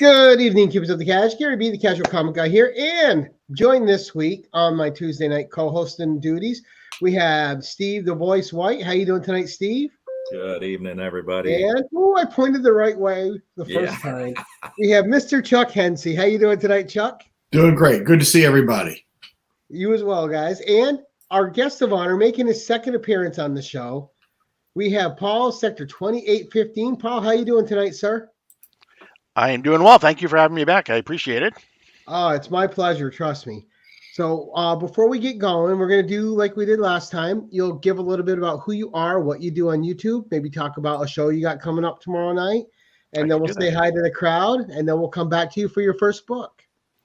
Good evening, keepers of the cash. Gary B, the casual comic guy here, and joined this week on my Tuesday night co-hosting duties, we have Steve the Voice White. How you doing tonight, Steve? Good evening, everybody. And I pointed the right way the first time. We have Mr. Chuck Hensey. How you doing tonight, Chuck? Doing great. Good to see everybody. You as well, guys. And our guest of honor making his second appearance on the show, we have Paul, Sector2815. Paul, how you doing tonight, sir? I am doing well. Thank you for having me back. I appreciate it. Oh, it's my pleasure. Trust me. So before we get going, we're going to do like we did last time. You'll give a little bit about who you are, what you do on YouTube, maybe talk about a show you got coming up tomorrow night, and then we'll say hi to the crowd, and then we'll come back to you for your first book.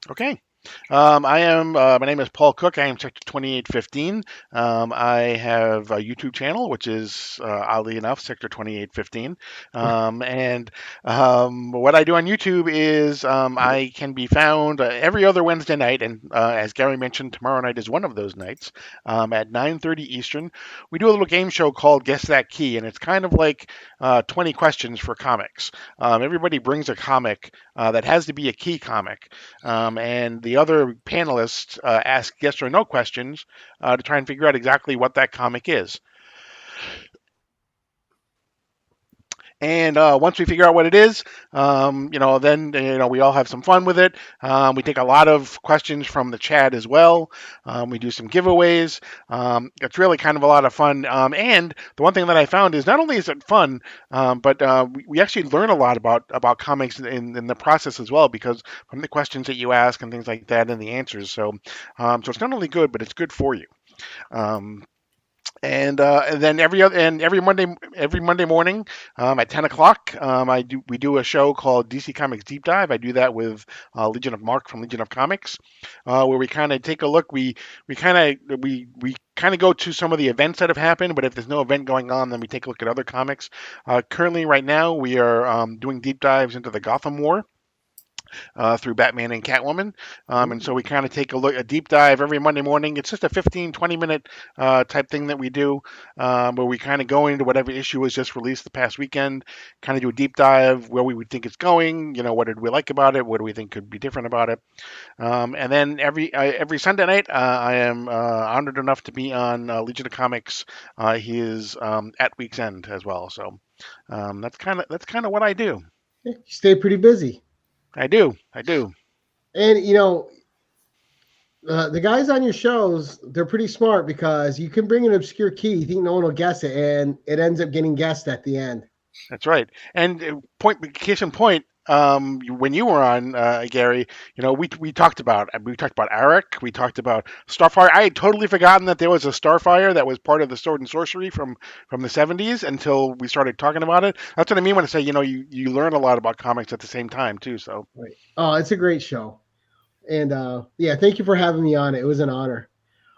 Okay. My name is Paul Cook. I am Sector 2815. I have a YouTube channel, which is, oddly enough, Sector 2815. What I do on YouTube is I can be found every other Wednesday night. And as Gary mentioned, tomorrow night is one of those nights at 9:30 Eastern. We do a little game show called Guess That Key. And it's kind of like 20 questions for comics. Everybody brings a comic that has to be a key comic. And the other panelists ask yes or no questions to try and figure out exactly what that comic is. And once we figure out what it is, then we all have some fun with it. We take a lot of questions from the chat as well. We do some giveaways. It's really kind of a lot of fun. And the one thing that I found is not only is it fun, but we actually learn a lot about comics in the process as well, because from the questions that you ask and things like that and the answers. So it's not only good, but it's good for you. And then every Monday morning at 10 o'clock, we do a show called DC Comics Deep Dive. I do that with Legion of Mark from Legion of Comics, where we kind of take a look. We kind of go to some of the events that have happened, but if there's no event going on, then we take a look at other comics. Currently, right now, we are doing deep dives into the Gotham War. Through Batman and Catwoman. And so we kind of take a deep dive every Monday morning. It's just a 15, 20-minute type thing that we do, where we kind of go into whatever issue was just released the past weekend, kind of do a deep dive where we would think it's going, what did we like about it, what do we think could be different about it. And then every Sunday night, I am honored enough to be on Legion of Comics. He is at Week's End as well. So that's kind of what I do. You stay pretty busy. I do. And, the guys on your shows, they're pretty smart because you can bring an obscure key. You think no one will guess it, and it ends up getting guessed at the end. That's right. And case in point, when you were on, Gary, we talked about Eric. We talked about Starfire. I had totally forgotten that there was a Starfire that was part of the Sword and Sorcery from the 70s until we started talking about it. That's what I mean when I say, you learn a lot about comics at the same time too. So, right. Oh, it's a great show. And thank you for having me on. It was an honor.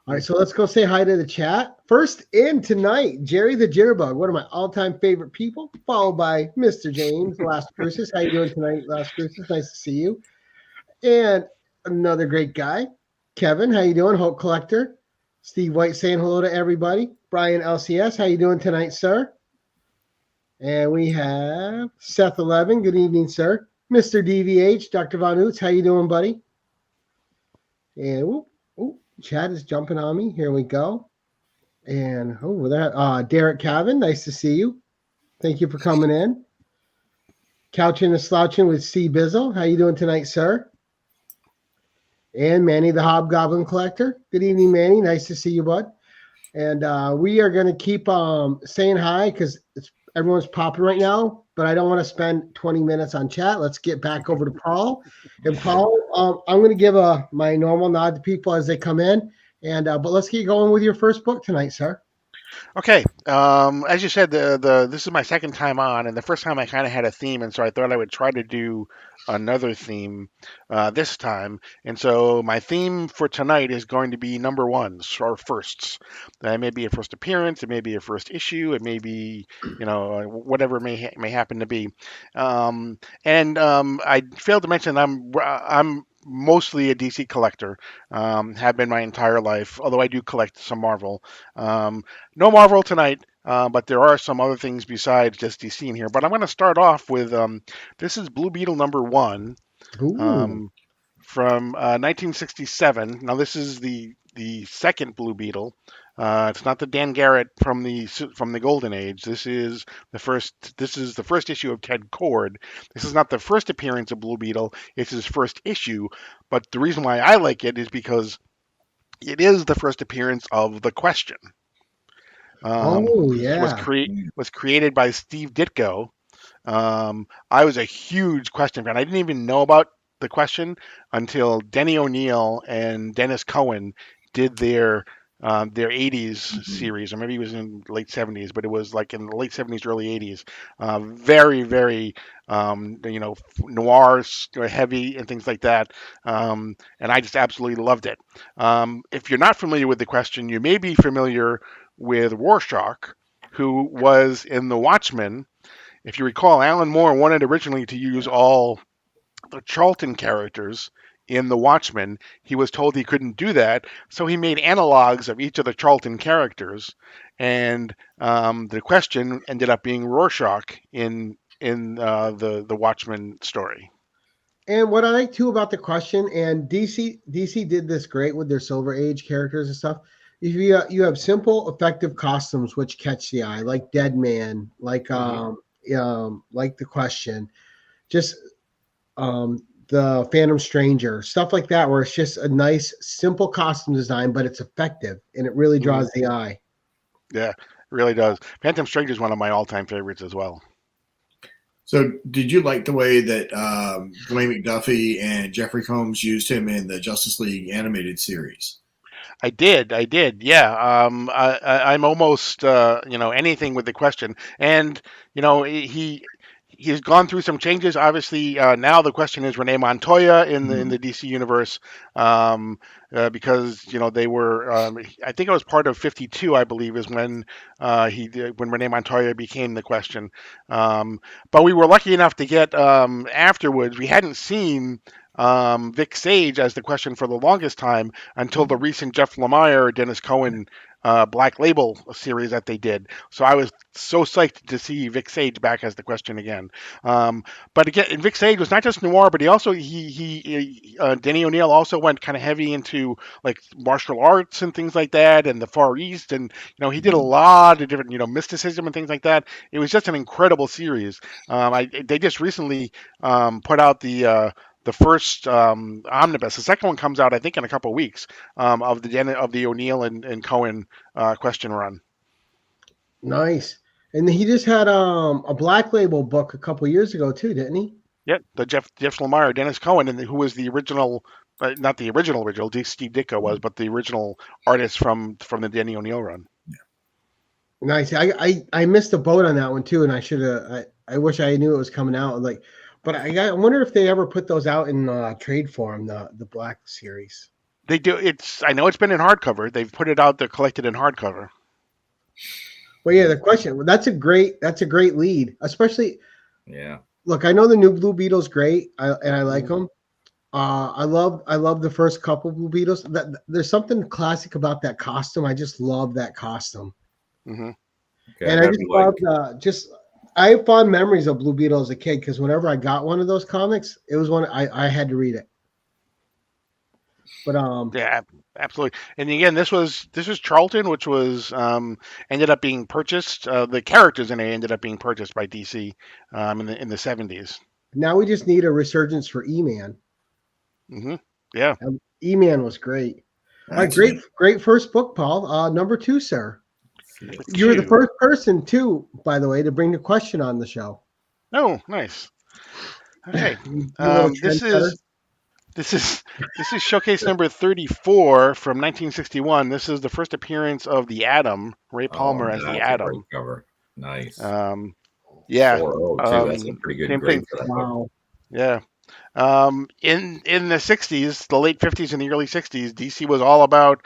All right, so let's go say hi to the chat. First in tonight, Jerry the Jitterbug, one of my all-time favorite people, followed by Mr. James, Last Crucis. How you doing tonight, Last Crucis? Nice to see you. And another great guy, Kevin. How you doing, Hope Collector? Steve White saying hello to everybody. Brian LCS, how you doing tonight, sir? And we have Seth 11. Good evening, sir. Mr. DVH, Dr. Von Oots, how you doing, buddy? And chat is jumping on me. Here we go. And Derek Cavan, nice to see you. Thank you for coming in. Couching and Slouching with C. Bizzle. How you doing tonight, sir? And Manny the Hobgoblin Collector. Good evening, Manny. Nice to see you, bud. And we are going to keep saying hi because everyone's popping right now, but I don't want to spend 20 minutes on chat. Let's get back over to Paul. And Paul, I'm going to give my normal nod to people as they come in. And but let's get going with your first book tonight, sir. Okay. As you said, this is my second time on, and the first time I kind of had a theme, and so I thought I would try to do another theme this time. And so my theme for tonight is going to be number ones or firsts. It may be a first appearance, it may be a first issue, it may be whatever it may happen to be. I failed to mention I'm mostly a DC collector, have been my entire life, although I do collect some Marvel. No Marvel tonight, but there are some other things besides just DC in here. But I'm going to start off with, this is Blue Beetle number 1, Ooh. From 1967. Now this is the second Blue Beetle. It's not the Dan Garrett from the Golden Age. This is the first. This is the first issue of Ted Kord. This is not the first appearance of Blue Beetle. It's his first issue. But the reason why I like it is because it is the first appearance of the Question. Oh This yeah. was created by Steve Ditko. I was a huge Question fan. I didn't even know about the Question until Denny O'Neil and Dennis Cohen did their 80s series, or maybe it was in late 70s, but it was like in the late 70s, early 80s. Very, very, noir heavy and things like that. And I just absolutely loved it. If you're not familiar with the Question, you may be familiar with Rorschach, who was in The Watchmen. If you recall, Alan Moore wanted originally to use all the Charlton characters in The Watchmen. He was told he couldn't do that, so he made analogs of each of the Charlton characters, and the Question ended up being Rorschach in the Watchmen story. And what I like too about the Question, and DC did this great with their Silver Age characters and stuff. If you have simple, effective costumes which catch the eye, like Dead Man, like the Question, just the Phantom Stranger, stuff like that, where it's just a nice, simple costume design, but it's effective and it really draws the eye. Yeah, it really does. Phantom Stranger is one of my all-time favorites as well. So, did you like the way that Dwayne McDuffie and Jeffrey Combs used him in the Justice League animated series? I did. Yeah. I'm almost, anything with the Question, and he's gone through some changes. Obviously, now the Question is Renee Montoya in the DC universe, because they were. I think it was part of 52. I believe is when when Renee Montoya became the Question. But we were lucky enough to get afterwards. We hadn't seen Vic Sage as the Question for the longest time until the recent Jeff Lemire, Dennis Cohen Black Label series that they did. So I was so psyched to see Vic Sage back as the Question again. But again, Vic Sage was not just noir, but he also Denny O'Neil also went kind of heavy into like martial arts and things like that, and the Far East, and he did a lot of different mysticism and things like that. It was just an incredible series. They just recently put out the first omnibus. The second one comes out, I think, in a couple of weeks of the O'Neil and Cohen Question run. Nice. And he just had a Black Label book a couple years ago too, didn't he? Yeah, the Jeff Lemire, Dennis Cohen, and who was the original, not the original, Steve Ditko was, but the original artist from the Denny O'Neil run. Nice. I missed the boat on that one too, and I should have. I wish I knew it was coming out. But I wonder if they ever put those out in trade form, the Black series. They do. I know it's been in hardcover. They've put it out. They're collected in hardcover. Well, yeah, the Question. That's a great lead, especially. Yeah. Look, I know the new Blue Beetle's great, and I like them. I love the first couple Blue Beetles. There's something classic about that costume. I just love that costume. Mm-hmm. Okay, And I just love I have fond memories of Blue Beetle as a kid because whenever I got one of those comics, it was one I had to read it. But yeah, absolutely. And again, this was Charlton, which was ended up being purchased. The characters in it ended up being purchased by DC in the 70s. now we just need a resurgence for E-Man. Mm-hmm. Yeah, E-Man was great. All right, great first book, Paul. Number 2, sir. You were the first person, too, by the way, to bring the Question on the show. Oh, nice. Okay, this is showcase number 34 from 1961. This is the first appearance of the Atom, Ray Palmer as the Atom. Cover. Nice. Yeah. 4.0 too. That's a pretty good grade for that. Wow. Yeah. In the 60s, the late 50s and the early 60s, DC was all about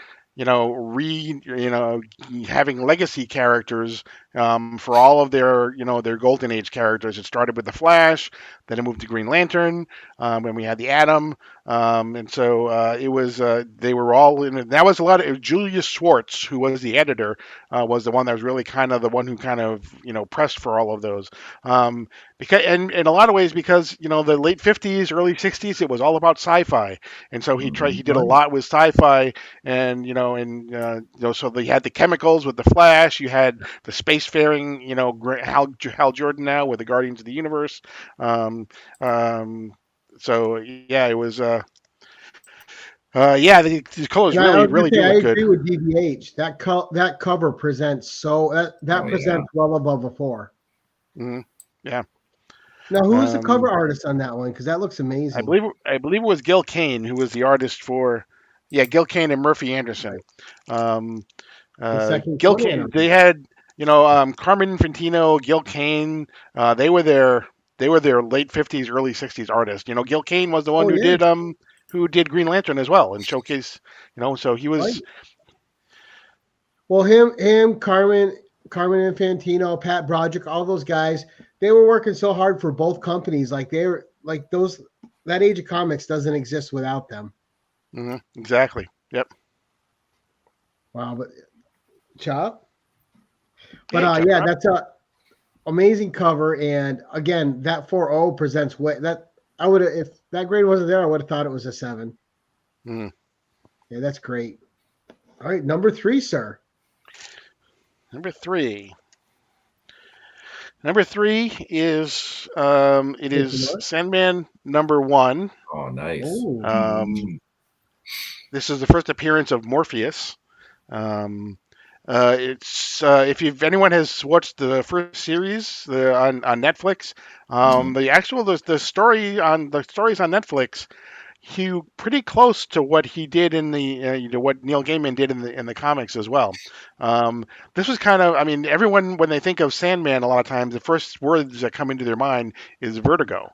having legacy characters for all of their Golden Age characters. It started with the Flash, then it moved to Green Lantern, when we had the Atom, and so it was they were all in it. That was a lot of Julius Schwartz, who was the editor, was the one that was really kind of the one who kind of pressed for all of those. because and in a lot of ways because the late 50s, early 60s, it was all about sci-fi, and so he did a Right. lot with sci-fi, and so they had the chemicals with the Flash, you had the spacefaring, Hal Jordan now with the Guardians of the Universe. um, um, so yeah, it was yeah, the colors And I really was gonna really say do I look good. agree with DVH. That cover presents that Oh, yeah. presents well above a 4. Hmm. Yeah. Now, who's the cover um, artist on that one? Because that looks I amazing. believe I believe it was Gil Kane who was the artist for, yeah, Gil Kane and Murphy Anderson. Right. Um, The second Gil Conan Kane, artist. they had Carmen Infantino, Gil Kane. They were their late 50s, early 60s artists. Gil Kane was the one Oh who yeah, did Green Lantern as well and showcase. So he right. was. Well, Carmen Infantino, Pat Broderick, all those guys, they were working so hard for both companies. Like they were like those. That Age of Comics doesn't exist without them. Exactly. Yep. Wow, but Chop. But Hey, Chuck yeah, Rock. that's a amazing cover. And again, that 4.0 presents way that I would have if that grade wasn't there, I would have thought it was a 7. Mhm. Yeah, that's great. All right, number 3, sir. Number three. Number three is it Take a is look. Sandman #1. Oh, nice. Oh, Um, this is the first appearance of Morpheus. Um, it's if anyone has watched the first series on Netflix, the stories on Netflix, he pretty close to what he did in the what Neil Gaiman did in the comics as well. Um, this was kind of, I mean, everyone when they think of Sandman, a lot of times the first words that come into their mind is Vertigo,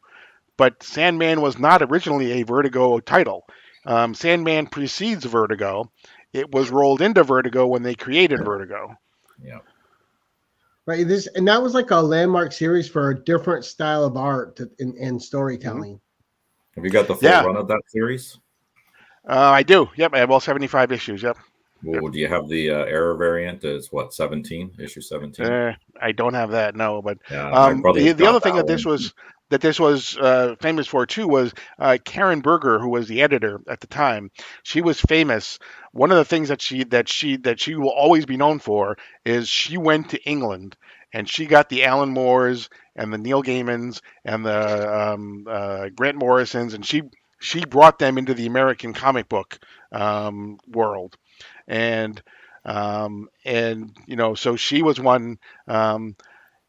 but Sandman was not originally a Vertigo title. Sandman precedes Vertigo. It was rolled into Vertigo when they created Vertigo. Yeah. right. This and that was like a landmark series for a different style of art in Hmm. storytelling. Have you got the full Yeah, run of that series? I do. Yep, I have all 75 issues. Yep. Yep. Well, do you have the error variant? Is what, 17? Issue 17? I don't have that, no. But Yeah, my brother's the other got thing that that this one. was famous for too was Karen Berger, who was the editor at the time. She was famous. One of the things that she will always be known for is she went to England and she got the Alan Moores and the Neil Gaimans and the Grant Morrisons, and she brought them into the American comic book world, and so she was one.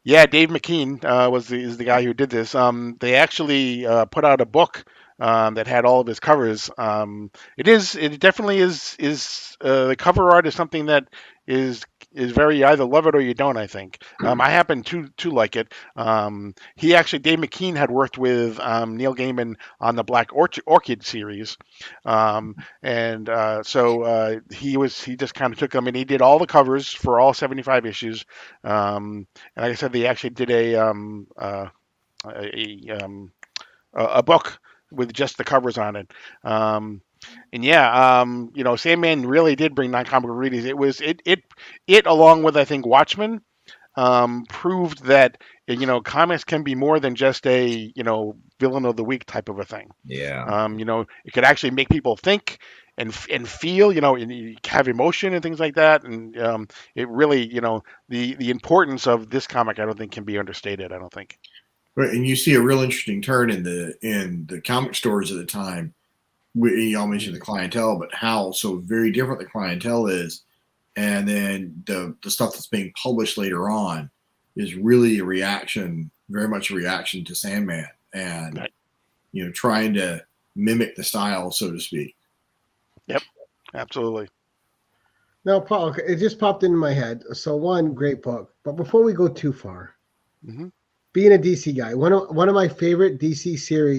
Yeah, Dave McKean is the guy who did this. They actually put out a book that had all of his covers. It definitely is the cover art is something that is very, you either love it or you don't. I think I happen to like it. Dave McKean had worked with Neil Gaiman on the Black Orchid series, and he just kind of took them and he did all the covers for all 75 issues. And like I said, they actually did a book with just the covers on it. And yeah, Sandman really did bring non-comic readers. It along with, I think, Watchmen, proved that comics can be more than just a villain of the week type of a thing. Yeah. It could actually make people think and feel, and have emotion and things like that. And it really, the importance of this comic, I don't think can be understated. I don't think. Right, and you see a real interesting turn in the comic stores at the time. Y'all mentioned the clientele, but how so very different the clientele is, and then the stuff that's being published later on is really a reaction, very much a reaction to Sandman, and Right. Trying to mimic the style, so to speak. Yep, absolutely. Now, Paul, it just popped into my head. So one great book, but before we go too far, Hmm. being a DC guy, one of my favorite DC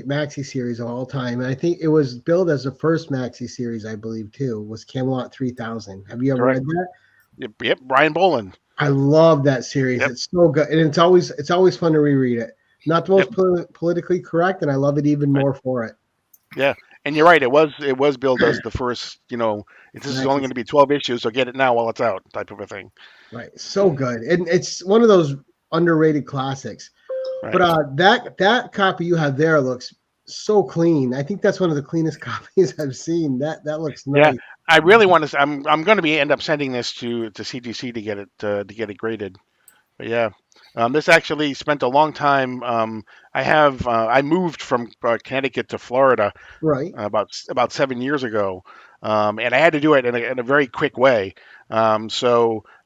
maxi series of all time, and I think it was billed as the first maxi series, I believe too, was Camelot 3000. Have you ever Correct. read that? Yep. Brian Boland. I love that series. Yep. It's so good, and it's always fun to reread it. Not the most politically correct, and I love it even more for it. Yeah, and you're right. It was billed as the first. This is only going to be 12 issues, so get it now while it's out, type of a thing. Right, so good, and it's one of those underrated classics. Right. But that copy you have there looks so clean. I think that's one of the cleanest copies I've seen. That looks Yeah, nice. I really want to. I'm going to end up sending this to CGC to get it graded. But yeah, this actually spent a long time. I moved from Connecticut to Florida Right. about 7 years ago, and I had to do it in a very quick way. I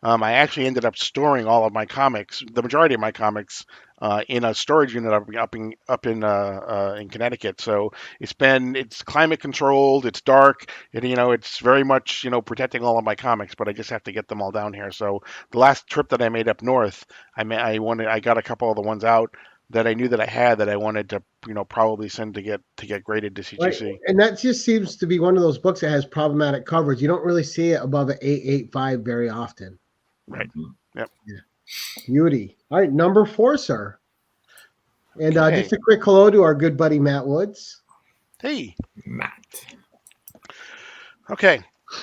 actually ended up storing all of my comics, the majority of my comics, in a storage unit up in Connecticut. So it's climate controlled, it's dark, it's very much protecting all of my comics. But I just have to get them all down here. So the last trip that I made up north, I got a couple of the ones out that I knew that I had that I wanted to probably send to get graded to Right. CGC. And that just seems to be one of those books that has problematic covers. You don't really see it above an 885 very often. Right. Mhm. Yep. Beauty. All right, number 4, sir. And Okay. just a quick hello to our good buddy Matt Woods. Hey. Matt. Okay.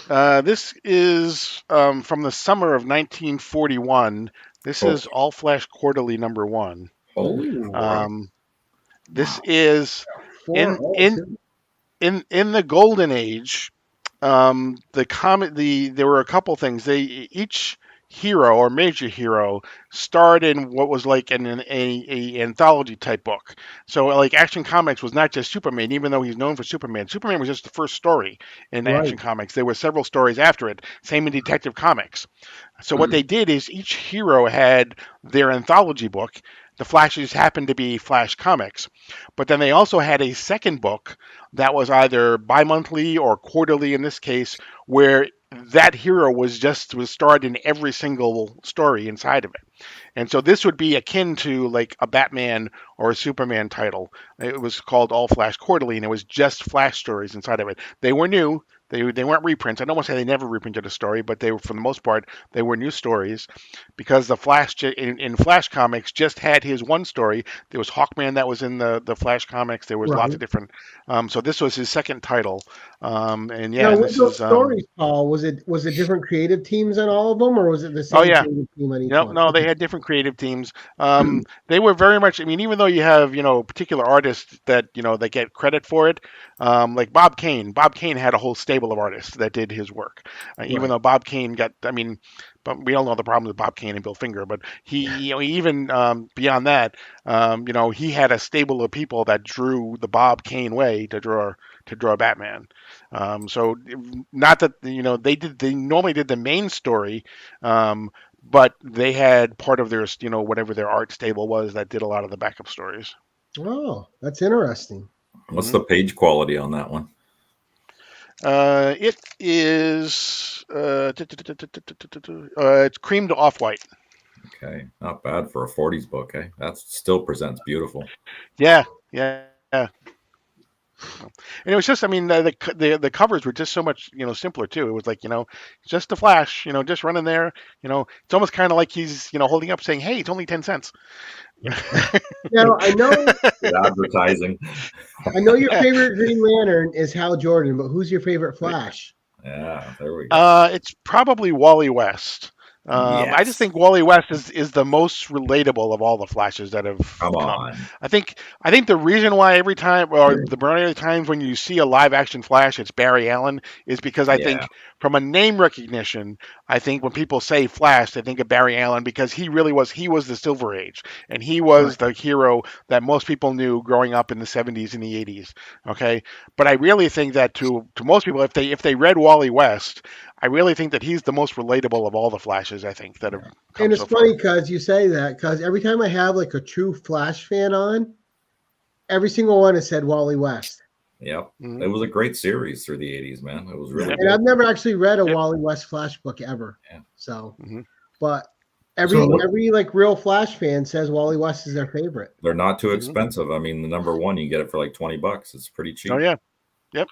This is from the summer of 1941. This Oh. is All Flash Quarterly #1. Holy Ooh. crap. This Wow. is 4. in the golden age. There were a couple things. Each hero or major hero starred in what was like a anthology type book. So like Action Comics was not just Superman, even though he's known for Superman. Superman was just the first story in Right. Action Comics. There were several stories after it. Same in Detective Comics. So what they did is each hero had their anthology book. The Flashes happened to be Flash Comics, but then they also had a second book that was either bi-monthly or quarterly in this case, where that hero was starred in every single story inside of it. And so this would be akin to like a Batman or a Superman title. It was called All Flash Quarterly, and it was just Flash stories inside of it. They were new. They weren't reprints. I don't want to say they never reprinted a story, but they were, for the most part, they were new stories, because the Flash in Flash Comics just had his one story. There was Hawkman that was in the Flash Comics. There was lots Right. of different. So this was his second title, and Now, and with this those is stories, Paul, was it different creative teams on all of them, or was it the oh same yeah. creative team on each No, one? no, they had different creative teams. They were very much. I mean, even though you have particular artists that that get credit for it, like Bob Kane. Bob Kane had a whole stable of artists that did his work. Even Right. though Bob Kane got, I mean, but we all know the problem with Bob Kane and Bill Finger. But he, even beyond that, he had a stable of people that drew the Bob Kane way to draw Batman. So not that they normally did the main story. But they had part of their, whatever their art stable was that did a lot of the backup stories. Oh, that's interesting. What's the page quality on that one? It is it's creamed off white. Okay, not bad for a 40s book, eh? That still presents beautiful. Yeah. And it was just, I mean, the covers were just so much, simpler too. It was like, just the Flash, just running there. It's almost kind of like he's, holding up saying, "Hey, it's only 10 cents." Now, I know Good advertising. your favorite Green Lantern is Hal Jordan, but who's your favorite Flash? Yeah, there we go. It's probably Wally West. I just Yes. think Wally West is the most relatable of all the Flashes that have Come come. on. I think the reason why every time, or the majority of the times when you see a live action Flash, it's Barry Allen, is because I think Yeah. from a name recognition, I think when people say Flash, they think of Barry Allen, because he was the Silver Age, and he was the hero that most people knew growing up in the 70s and the 80s. Okay, but I really think that to most people, if they read Wally West, I really think that he's the most relatable of all the Flashes, I think, that have come And it's so far. funny because you say that, because every time I have like a true Flash fan on, every single one has said Wally West. Yep. Mhm. It was a great series through the 80s, man. It was really Yep. And I've good. never actually read a Yep. Wally West Flash book ever. Yeah. So, Mhm. but every So- like real Flash fan says Wally West is their favorite. They're not too Mhm. expensive. I mean, the #1, you get it for like $20. It's pretty cheap. Oh yeah, yep.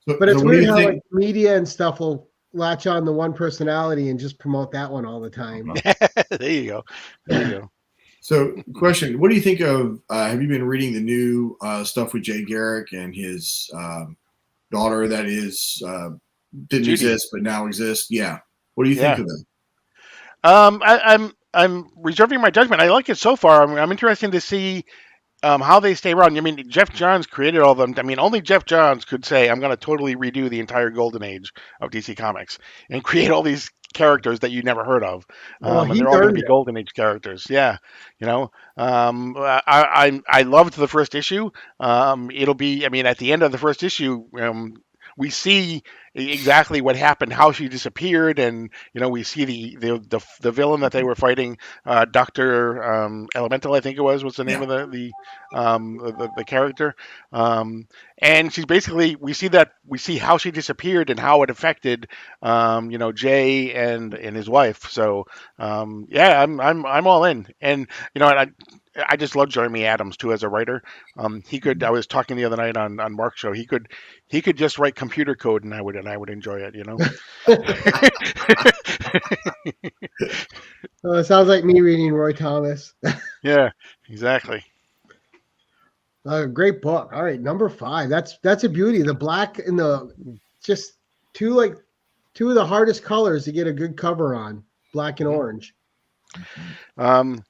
But it's so what do weird you how think? like media and stuff will latch on to one personality and just promote that one all the time. There you go. There you go. So, question: what do you think of? Have you been reading the new stuff with Jay Garrick and his daughter that didn't Judy. exist but now exists? Yeah. What do you think Yeah. of them? I'm reserving my judgment. I like it so far. I'm interested to see how they stay around. I mean, Jeff Johns created all of them. I mean, only Jeff Johns could say, "I'm going to totally redo the entire golden age of DC Comics and create all these characters that you never heard of, Well, and he they're all going to earned be it. golden age characters." Yeah, I loved the first issue. It'll be. I mean, at the end of the first issue, we see exactly what happened, how she disappeared, and we see the villain that they were fighting, Doctor Elemental, I think it was the name Yeah. of the character, and she's basically we see how she disappeared and how it affected Jay and his wife. So yeah, I'm all in, and I just love Jeremy Adams too as a writer. He could. I was talking the other night on Mark's show. He could just write computer code, and I would enjoy it. It sounds like me reading Roy Thomas. Yeah, exactly. Great book. All right, number 5. That's a beauty. The black and the just two of the hardest colors to get a good cover on. Black and orange.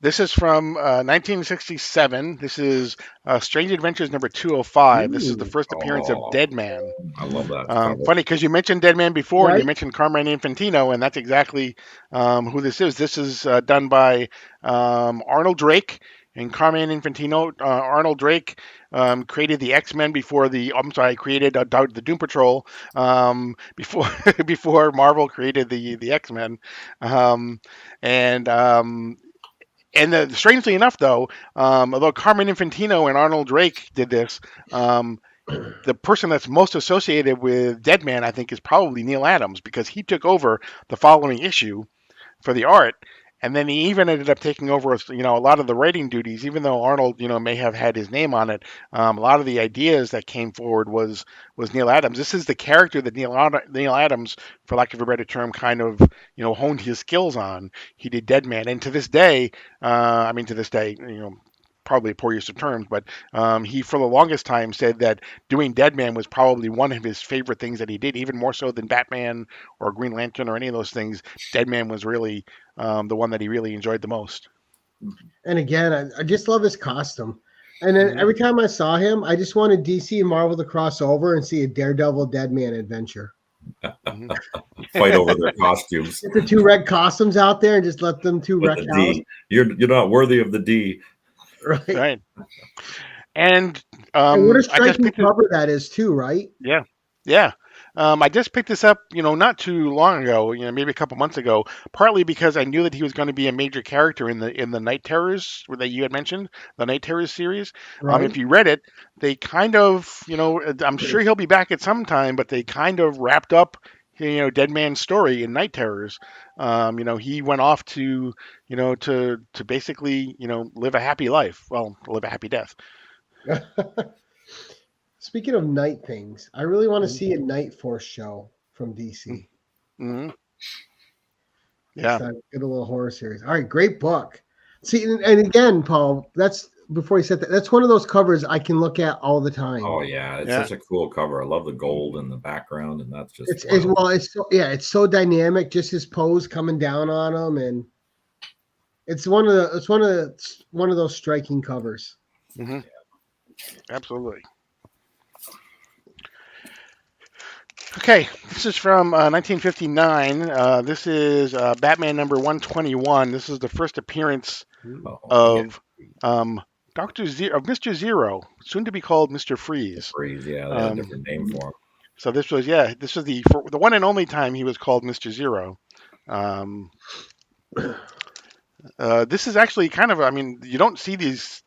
This is from 1967. This is Strange Adventures number 205. This is the first appearance of Oh. Dead Man. I love that cover. Funny because you mentioned Dead Man before, and Right. you mentioned Carmine Infantino, and that's exactly who this is. This is done by Arnold Drake and Carmine Infantino. Arnold Drake created the X-Men created the Doom Patrol before before Marvel created the X-Men, and strangely enough, though, although Carmine Infantino and Arnold Drake did this, the person that's most associated with Dead Man, I think, is probably Neil Adams, because he took over the following issue for the art, and then he even ended up taking over, a lot of the writing duties, even though Arnold, may have had his name on it. A lot of the ideas that came forward was Neil Adams. This is the character that Neil Adams, for lack of a better term, kind of, honed his skills on. He did Dead Man, and to this day, probably a poor use of terms, but he, for the longest time, said that doing Dead Man was probably one of his favorite things that he did, even more so than Batman or Green Lantern or any of those things. Dead Man was really the one that he really enjoyed the most. And again, I just love his costume. And then every time I saw him, I just wanted DC and Marvel to cross over and see a Daredevil Dead Man adventure. Fight over their costumes. Get the 2 red costumes out there and just let them 2 With wreck the house. D. You're not worthy of the D. Right. Right. And And what a I just striking picked it. cover that is too, right? Yeah. Yeah. I just picked this up, not too long ago, maybe a couple months ago, partly because I knew that he was going to be a major character in the Night Terrors that you had mentioned, the Night Terrors series. Right. If you read it, they kind of, I'm sure he'll be back at some time, but they kind of wrapped up, Dead Man's story in Night Terrors. He went off to, to basically, live a happy life. Well, live a happy death. Speaking of night things, I really want to see a Night Force show from DC. Mm-hmm. Yeah. Get a little horror series. All right, great book. See, and again, Paul, that's before you said that. That's one of those covers I can look at all the time. Oh yeah, it's such a cool cover. I love the gold in the background, and that's just it's so dynamic. Just his pose coming down on him, and it's one of those striking covers. Mm-hmm. Absolutely. Okay, this is from 1959. This is Batman number 121. This is the first appearance of Mr. Zero, soon to be called Mr. Freeze. Freeze, yeah, they had a different name for him. So this was the one and only time he was called Mr. Zero. This is actually kind of, you don't see this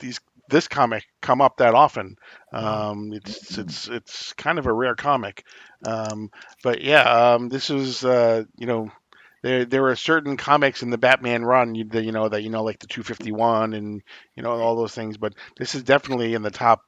comic come up that often. It's kind of a rare comic. But yeah, this was there are certain comics in the Batman run like the 251 and all those things, but this is definitely in the top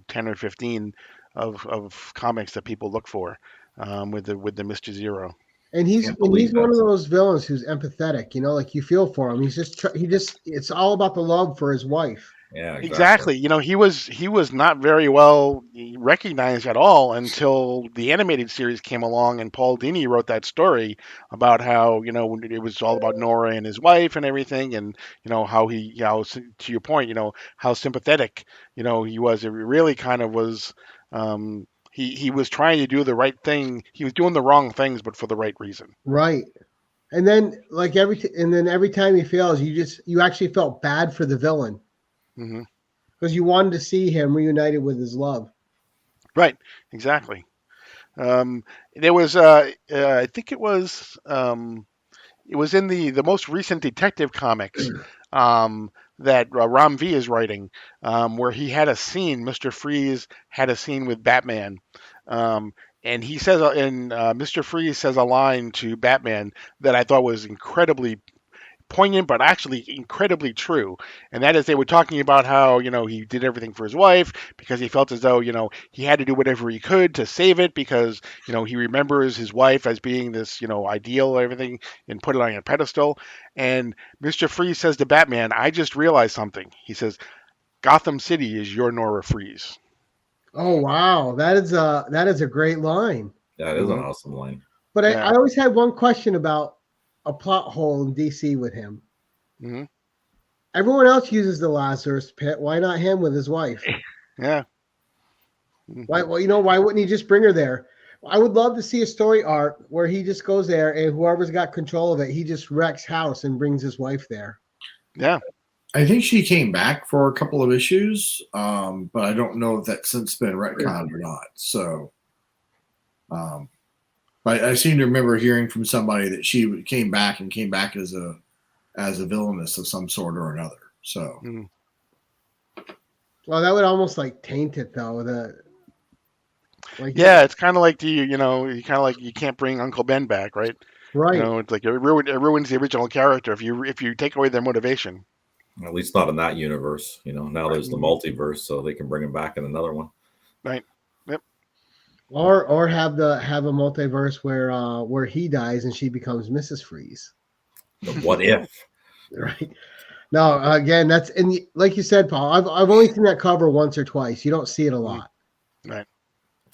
10 or 15 of comics that people look for with the Mr. Zero. And he's one of those villains who's empathetic, like you feel for him. It's all about the love for his wife. Yeah, Exactly. You know, he was not very well recognized at all until the animated series came along, and Paul Dini wrote that story about how, you know, it was all about Nora and his wife and everything, and you know how he, you know, to your point, you know, how sympathetic, you know, he was. It really kind of was. He was trying to do the right thing. He was doing the wrong things, but for the right reason. Right. And then every time he fails, you actually felt bad for the villain Hmm. because you wanted to see him reunited with his love. Right. Exactly. There was, I think it was. It was in the most recent Detective Comics that Ram V is writing, where he had a scene. Mr. Freeze had a scene with Batman, um, and he says, and Mr. Freeze says a line to Batman that I thought was incredibly poignant, but actually incredibly true. And that is, they were talking about how, you know, he did everything for his wife because he felt as though, you know, he had to do whatever he could to save it because, you know, he remembers his wife as being this, you know, ideal, everything, and put it on a pedestal. And Mr. Freeze says to Batman, I just realized something. He says, Gotham City is your Nora Freeze. Oh wow, that is a great line. That is an Mhm. awesome line. But I, Yeah. I always had one question about a plot hole in DC with him. Hmm. Everyone else uses the Lazarus pit. Why not him with his wife? Yeah. Why? Well, you know, why wouldn't he just bring her there? I would love to see a story arc where he just goes there and whoever's got control of it, he just wrecks house and brings his wife there. Yeah. I think she came back for a couple of issues, but I don't know if that's since been retconned or not. So, but I seem to remember hearing from somebody that she came back as a villainess of some sort or another. So, Mhm. Well, that would almost like taint it though. Yeah, it's kind of like you know, you kind of like you can't bring Uncle Ben back, right? You right. know, it's like it ruins the original character if you take away their motivation. At least not in that universe. You know, now there's the multiverse, so they can bring him back in another one. Right. Yep. Or have a multiverse where he dies and she becomes Mrs. Freeze. The what if? Right. No, again, that's like you said, Paul. I've only seen that cover once or twice. You don't see it a lot. Right.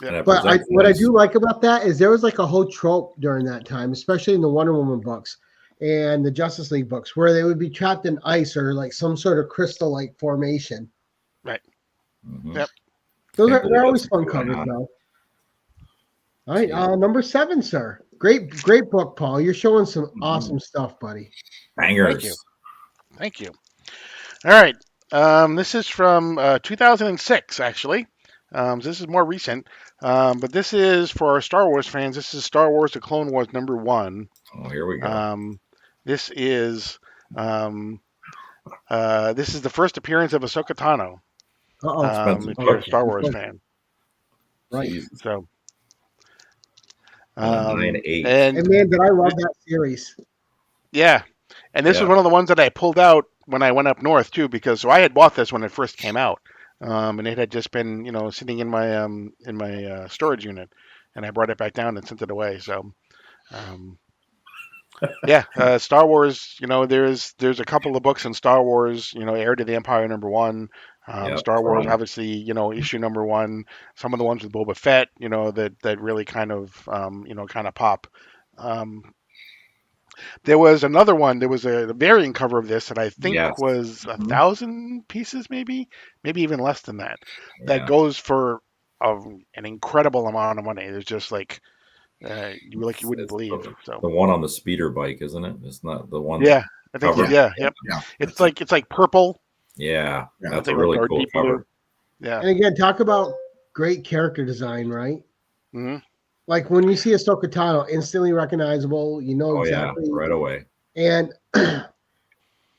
And it But presents what I nice. do like about that is there was like a whole trope during that time, especially in the Wonder Woman books and the Justice League books, where they would be trapped in ice or like some sort of crystal-like formation. Right. Mhm. Yep. They're believe always that's fun going covers, on. though. All right, number 7, sir. Great book, Paul. You're showing some awesome stuff, buddy. Bangers. Thank you. Thank you. All right. This is from 2006, actually. This is more recent. But this is for our Star Wars fans. This is Star Wars: The Clone Wars #1. Oh, here we go. This is this is the first appearance of Ahsoka Tano. Uh-oh. Expensive If you're a book. Star Wars fan, Right. Jesus. so And a 9.8. And man, did I love that series. yeah, and this Yeah. was one of the ones that I pulled out when I went up north too, because so I had bought this when it first came out, and it had just been, you know, sitting in my storage unit, and I brought it back down and sent it away. So yeah, Star Wars. You know, there's a couple of books in Star Wars. You know, Heir to the Empire #1. Yep, Star Wars, fun. obviously, you know, issue #1. Some of the ones with Boba Fett, you know, that really kind of you know, kind of pop. Um, there was another one. There was a variant cover of this that I think Yes. was 1,000 pieces, maybe even less than that. That Yeah. goes for an incredible amount of money. It's just like you wouldn't It's believe. the So one on the speeder bike, isn't it? It's not the one. yeah, I think cover. yeah, yep. yeah, It's like purple. Yeah, Yeah, that's I a think really like cool deep cover. blue. Yeah. And again, talk about great character design, right? Hmm. Like when you see Ahsoka Tano, instantly recognizable. You know Oh exactly. yeah, right away. And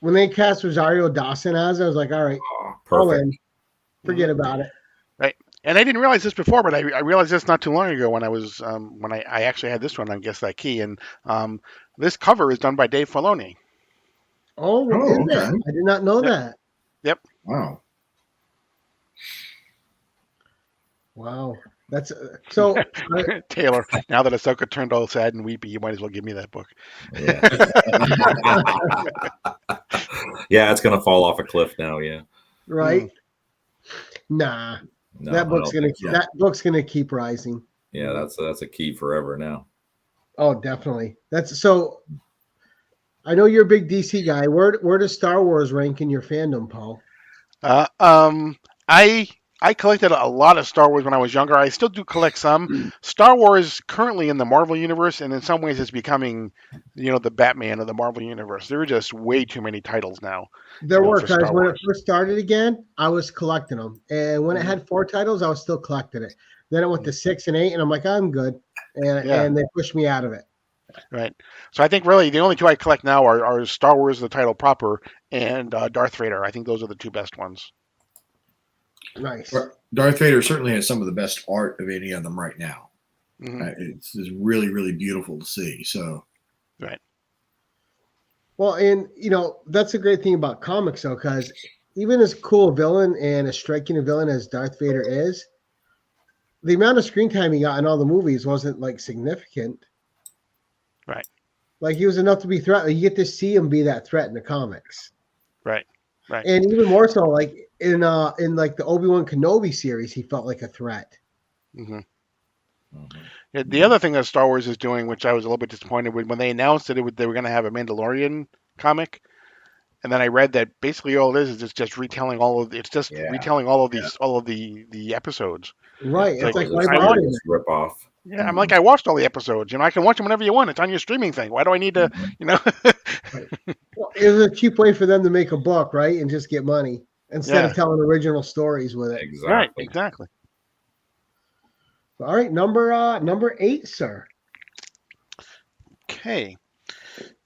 when they cast Rosario Dawson as, I was like, all right, Oh, all perfect. in. Forget about it. Right. And I didn't realize this before, but I realized this not too long ago when I was when I actually had this one on Guess That Key, and this cover is done by Dave Filoni. Oh, Oh, is okay. it? I did not know Yep. that. Yep. Wow. Wow. That's so. Taylor, now that Ahsoka turned all sad and weepy, you might as well give me that book. Yeah. Yeah, it's gonna fall off a cliff now. Yeah. right? Nah, No, that I book's don't gonna think so. that book's gonna keep rising. Yeah, that's a key forever now. Oh, definitely. That's so. I know you're a big DC guy. Where does Star Wars rank in your fandom, Paul? Uh, um, I I collected a lot of Star Wars when I was younger. I still do collect some. Star Wars currently in the Marvel universe, and in some ways, it's becoming, the Batman of the Marvel universe. There are just way too many titles now, There were for guys Star when it Wars. first started again. I was collecting them, and when it Mhm. had 4 titles, I was still collecting it. Then it went to 6 and 8, and I'm like, I'm good, and Yeah, and they pushed me out of it. right. So I think really the only two I collect now are Star Wars, the title proper, and Darth Vader. I think those are the two best ones. Nice. Darth Vader certainly has some of the best art of any of them right now. Hmm. It's really, really beautiful to see. So, Right. Well, and that's a great thing about comics, though, because even as cool a villain and as striking a villain as Darth Vader is, the amount of screen time he got in all the movies wasn't like significant. Right. Like he was enough to be threat. You get to see him be that threat in the comics, Right. Right. and even more so, like in like the Obi-Wan Kenobi series, he felt like a threat. Hmm. Mhm. Yeah, the other thing that Star Wars is doing, which I was a little bit disappointed with, when they announced that they were going to have a Mandalorian comic, and then I read that basically all it is it's just retelling Yeah, all of the episodes. Right. It's that It's like like was a why I want, bother? serious ripoff. yeah, I'm like I watched all the episodes. I can watch them whenever you want. It's on your streaming thing. Why do I need to, Mhm. you know? Right. Well, it was a cheap way for them to make a book, right, and just get money instead Yeah, of telling original stories with it. right, Exactly. exactly. All right, number 8, sir. Okay,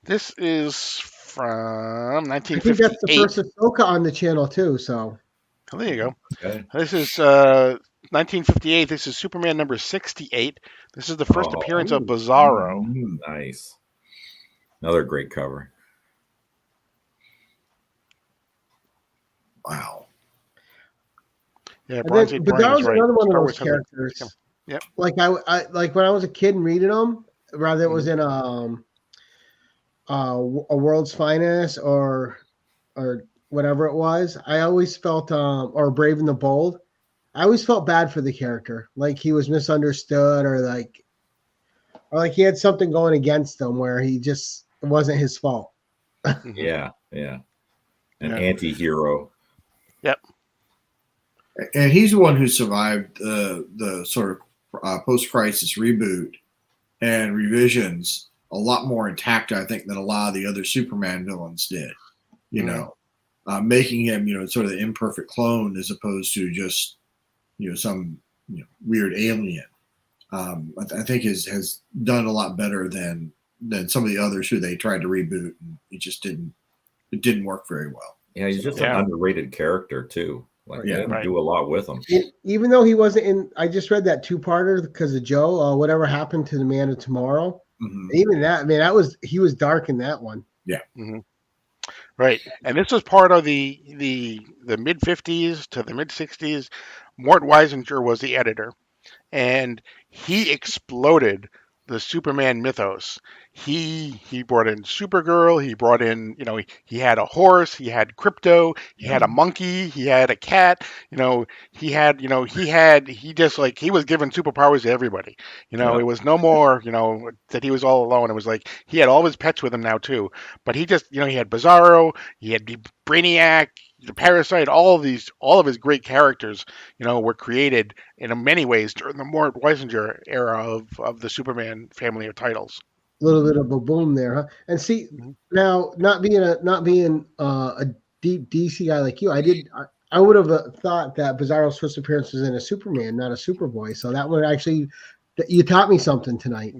this is from I think that's the 1958. first Ahsoka on the channel too. So Oh, there you go. Okay. This is 1958. This is Superman number 68. This is the first Oh, appearance of ooh, Bizarro. nice. Another great cover. wow. Yeah, and then Brian is Bizarro's right. another one of Star those Wars has a. characters. Yep. Like I like when I was a kid and reading them, rather it was Mhm. in a World's Finest or whatever it was. I always felt or Brave and the Bold. I always felt bad for the character, like he was misunderstood, or like he had something going against him where he just it wasn't his fault. Mhm. Yeah, yeah. An Yeah. anti-hero. Yep. And he's the one who survived the sort of post-crisis reboot and revisions a lot more intact, I think, than a lot of the other Superman villains did. You Mhm. know, making him, sort of the imperfect clone as opposed to just, some weird alien. I think has done a lot better than some of the others who they tried to reboot, and it didn't work very well. Yeah, he's just an Yeah. underrated character too. Like they Yeah. didn't Right. do a lot with him. Even though he wasn't in, I just read that 2-parter because of Joe. Whatever happened to the Man of Tomorrow. Hmm. Even that, man, he was dark in that one. Hmm. Right. And this was part of the mid 50s to the mid 60s. Mort Weisinger was the editor, and he exploded the Superman mythos. He brought in Supergirl. He brought in, he had a horse. He had crypto. He had a monkey. He had a cat. He just like he was giving superpowers to everybody. Yeah. It was no more, that he was all alone. It was like he had all his pets with him now too. But he just, he had Bizarro. He had Brainiac. The Parasite, all of his great characters, were created in many ways during the Mort Weisinger era of the Superman family of titles. A little bit of a boom there, huh? And see, Mhm. now not being a deep DC guy like you, I would have thought that Bizarro's first appearance was in a Superman, not a Superboy. So that would actually, you taught me something tonight.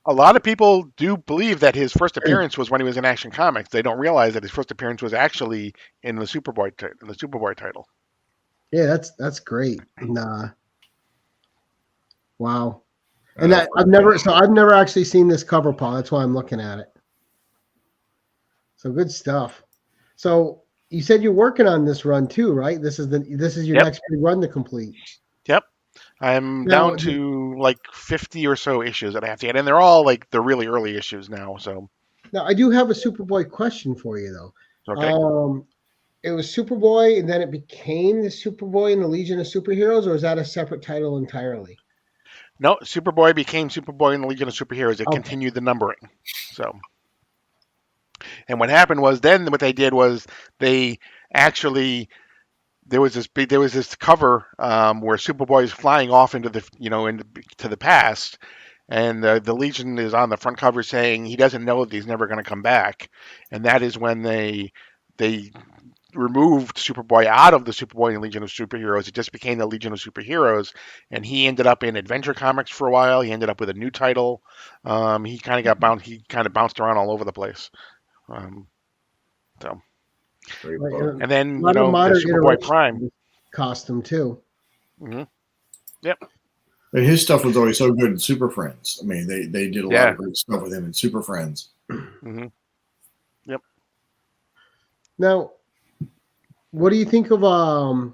A lot of people do believe that his first appearance was when he was in Action Comics. They don't realize that his first appearance was actually in the Superboy title. Yeah, that's great. And, wow. I And know that for I've never actually seen this cover, Paul. That's why I'm looking at it. So good stuff. So you said you're working on this run too, right? This is your Yep. next big run to complete. Yep. I'm Now, down to like 50 or so issues that I have to get, and they're all like the really early issues now. So now I do have a Superboy question for you though. okay. it was Superboy, and then it became the Superboy and the Legion of Superheroes, or is that a separate title entirely? No, Superboy became Superboy in the Legion of Superheroes. It Okay. continued the numbering. So, and what happened was then what they did was they actually there was this cover where Superboy is flying off into the to the past, and the Legion is on the front cover saying he doesn't know that he's never going to come back, and that is when they removed Superboy out of the Superboy and Legion of Superheroes. It just became the Legion of Superheroes, and he ended up in Adventure Comics for a while. He ended up with a new title. He kind of got bounced. He kind of bounced around all over the place. So, Great Right, book. and then a lot of the modern Superboy iterations Prime. of this costume too. hmm Yep. And his stuff was always so good in Super Friends. I mean, they did a lot Yeah. of great stuff with him in Super Friends. hmm Now, what do you think of the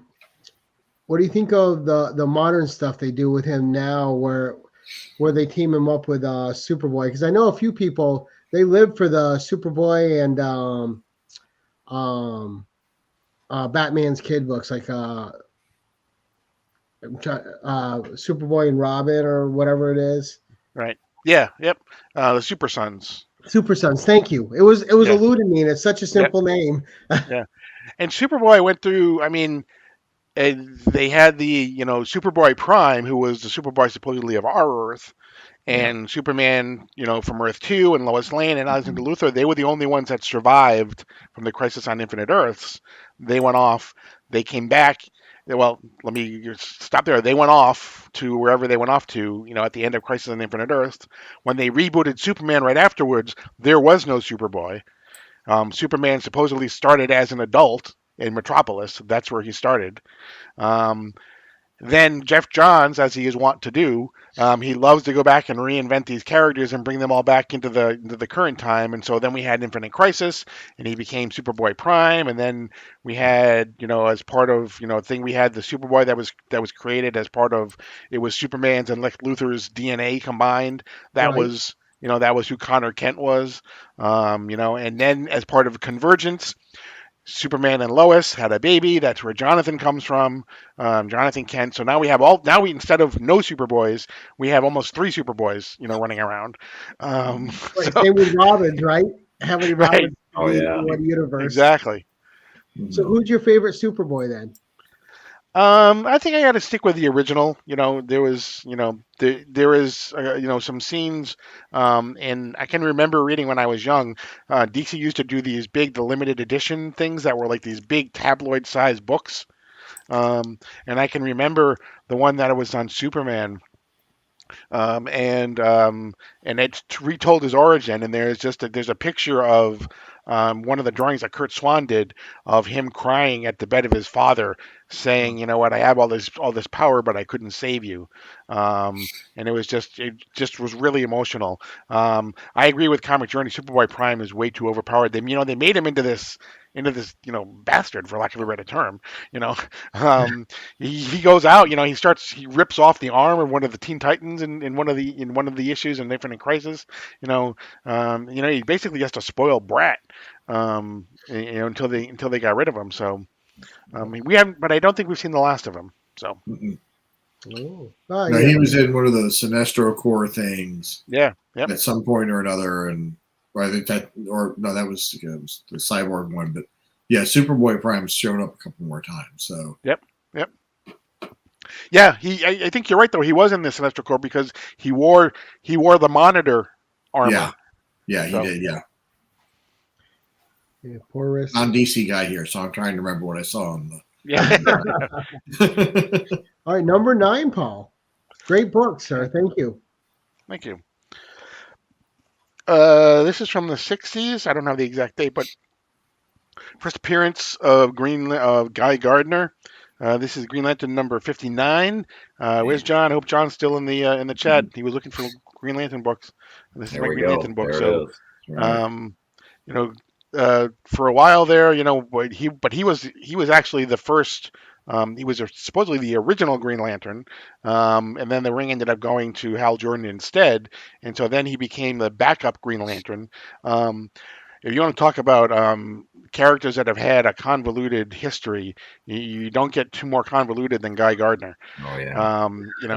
modern stuff they do with him now, where they team him up with Superboy? Because I know a few people, they live for the Superboy and Batman's kid books, like Superboy and Robin or whatever it is. Right. Yeah. Yep. The Super Sons. Super Sons. Thank you. It was Yeah. eluding me, and it's such a simple name. Yeah. And Superboy went through. I mean, they had the Superboy Prime, who was the Superboy supposedly of our Earth, and Superman, from Earth 2 and Lois Lane and Alexander Luthor. They were the only ones that survived from the Crisis on Infinite Earths. They went off. They came back. Well, let me just stop there. They went off to wherever they went off to, at the end of Crisis on Infinite Earths. When they rebooted Superman right afterwards, there was no Superboy. Superman supposedly started as an adult in Metropolis. That's where he started. Then Jeff Johns, as he is wont to do, he loves to go back and reinvent these characters and bring them all back into the current time. And so then we had Infinite Crisis, and he became Superboy Prime. And then we had, as part of thing, we had the Superboy that was created as part of it was Superman's and Lex Luthor's DNA combined. That Right. was that was who Connor Kent was. And then as part of Convergence, Superman and Lois had a baby. That's where Jonathan comes from, Jonathan Kent. So now we instead of no Superboys, we have almost 3 Superboys, running around. Right. So- Same with Robins, right? Having Right. Robins Oh, be yeah. in one universe. exactly. So, who's your favorite Superboy then? I think I got to stick with the original. There was, there is, some scenes, and I can remember reading when I was young. DC used to do these the limited edition things that were like these big tabloid-sized books, and I can remember the one that was on Superman. And it retold his origin, and there's a picture of one of the drawings that Kurt Swan did of him crying at the bed of his father, saying, "You know what? I have all this power, but I couldn't save you." And it just was really emotional. I agree with Comic Journey. Superboy Prime is way too overpowered. They made him into this bastard, for lack of a better term. He goes out, he rips off the arm of one of the Teen Titans in one of the issues in Infinite Crisis. He basically just a spoiled brat. Until they got rid of him. So we haven't, but I don't think we've seen the last of him. So Oh, No, yeah. he was in one of the Sinestro Corps things yeah, yep. at some point or another, and I think that was the Cyborg one, but yeah, Superboy Prime's shown up a couple more times. So Yeah, I think you're right though. He was in the Sinestro Corps because he wore the Monitor armor. yeah, he So- did. Yeah, Yeah, poor Riss. I'm DC guy here, so I'm trying to remember what I saw on Yeah. the. All right, number 9, Paul. Great book, sir. Thank you. Thank you. This is from the 60s. I don't have the exact date, but first appearance of Guy Gardner. This is Green Lantern number 59. Where's John? I hope John's still in the chat. He was looking for Green Lantern books. This is There my we Green go. Lantern book. There So, it is. Right. for a while there, he was actually the first. He was supposedly the original Green Lantern, and then the ring ended up going to Hal Jordan instead, and so then he became the backup Green Lantern. if you want to talk about characters that have had a convoluted history, you don't get two more convoluted than Guy Gardner. Oh yeah.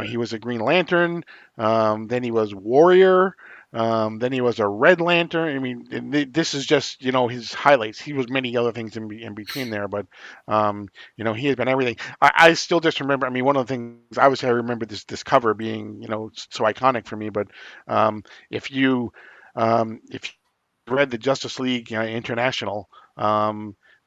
He was a Green Lantern, then he was Warrior, then he was a Red Lantern. I mean, this is just his highlights. He was many other things in between there, but he has been everything. I still just remember. I mean, one of the things I would say I remember this cover being so iconic for me. But if you read the Justice League International.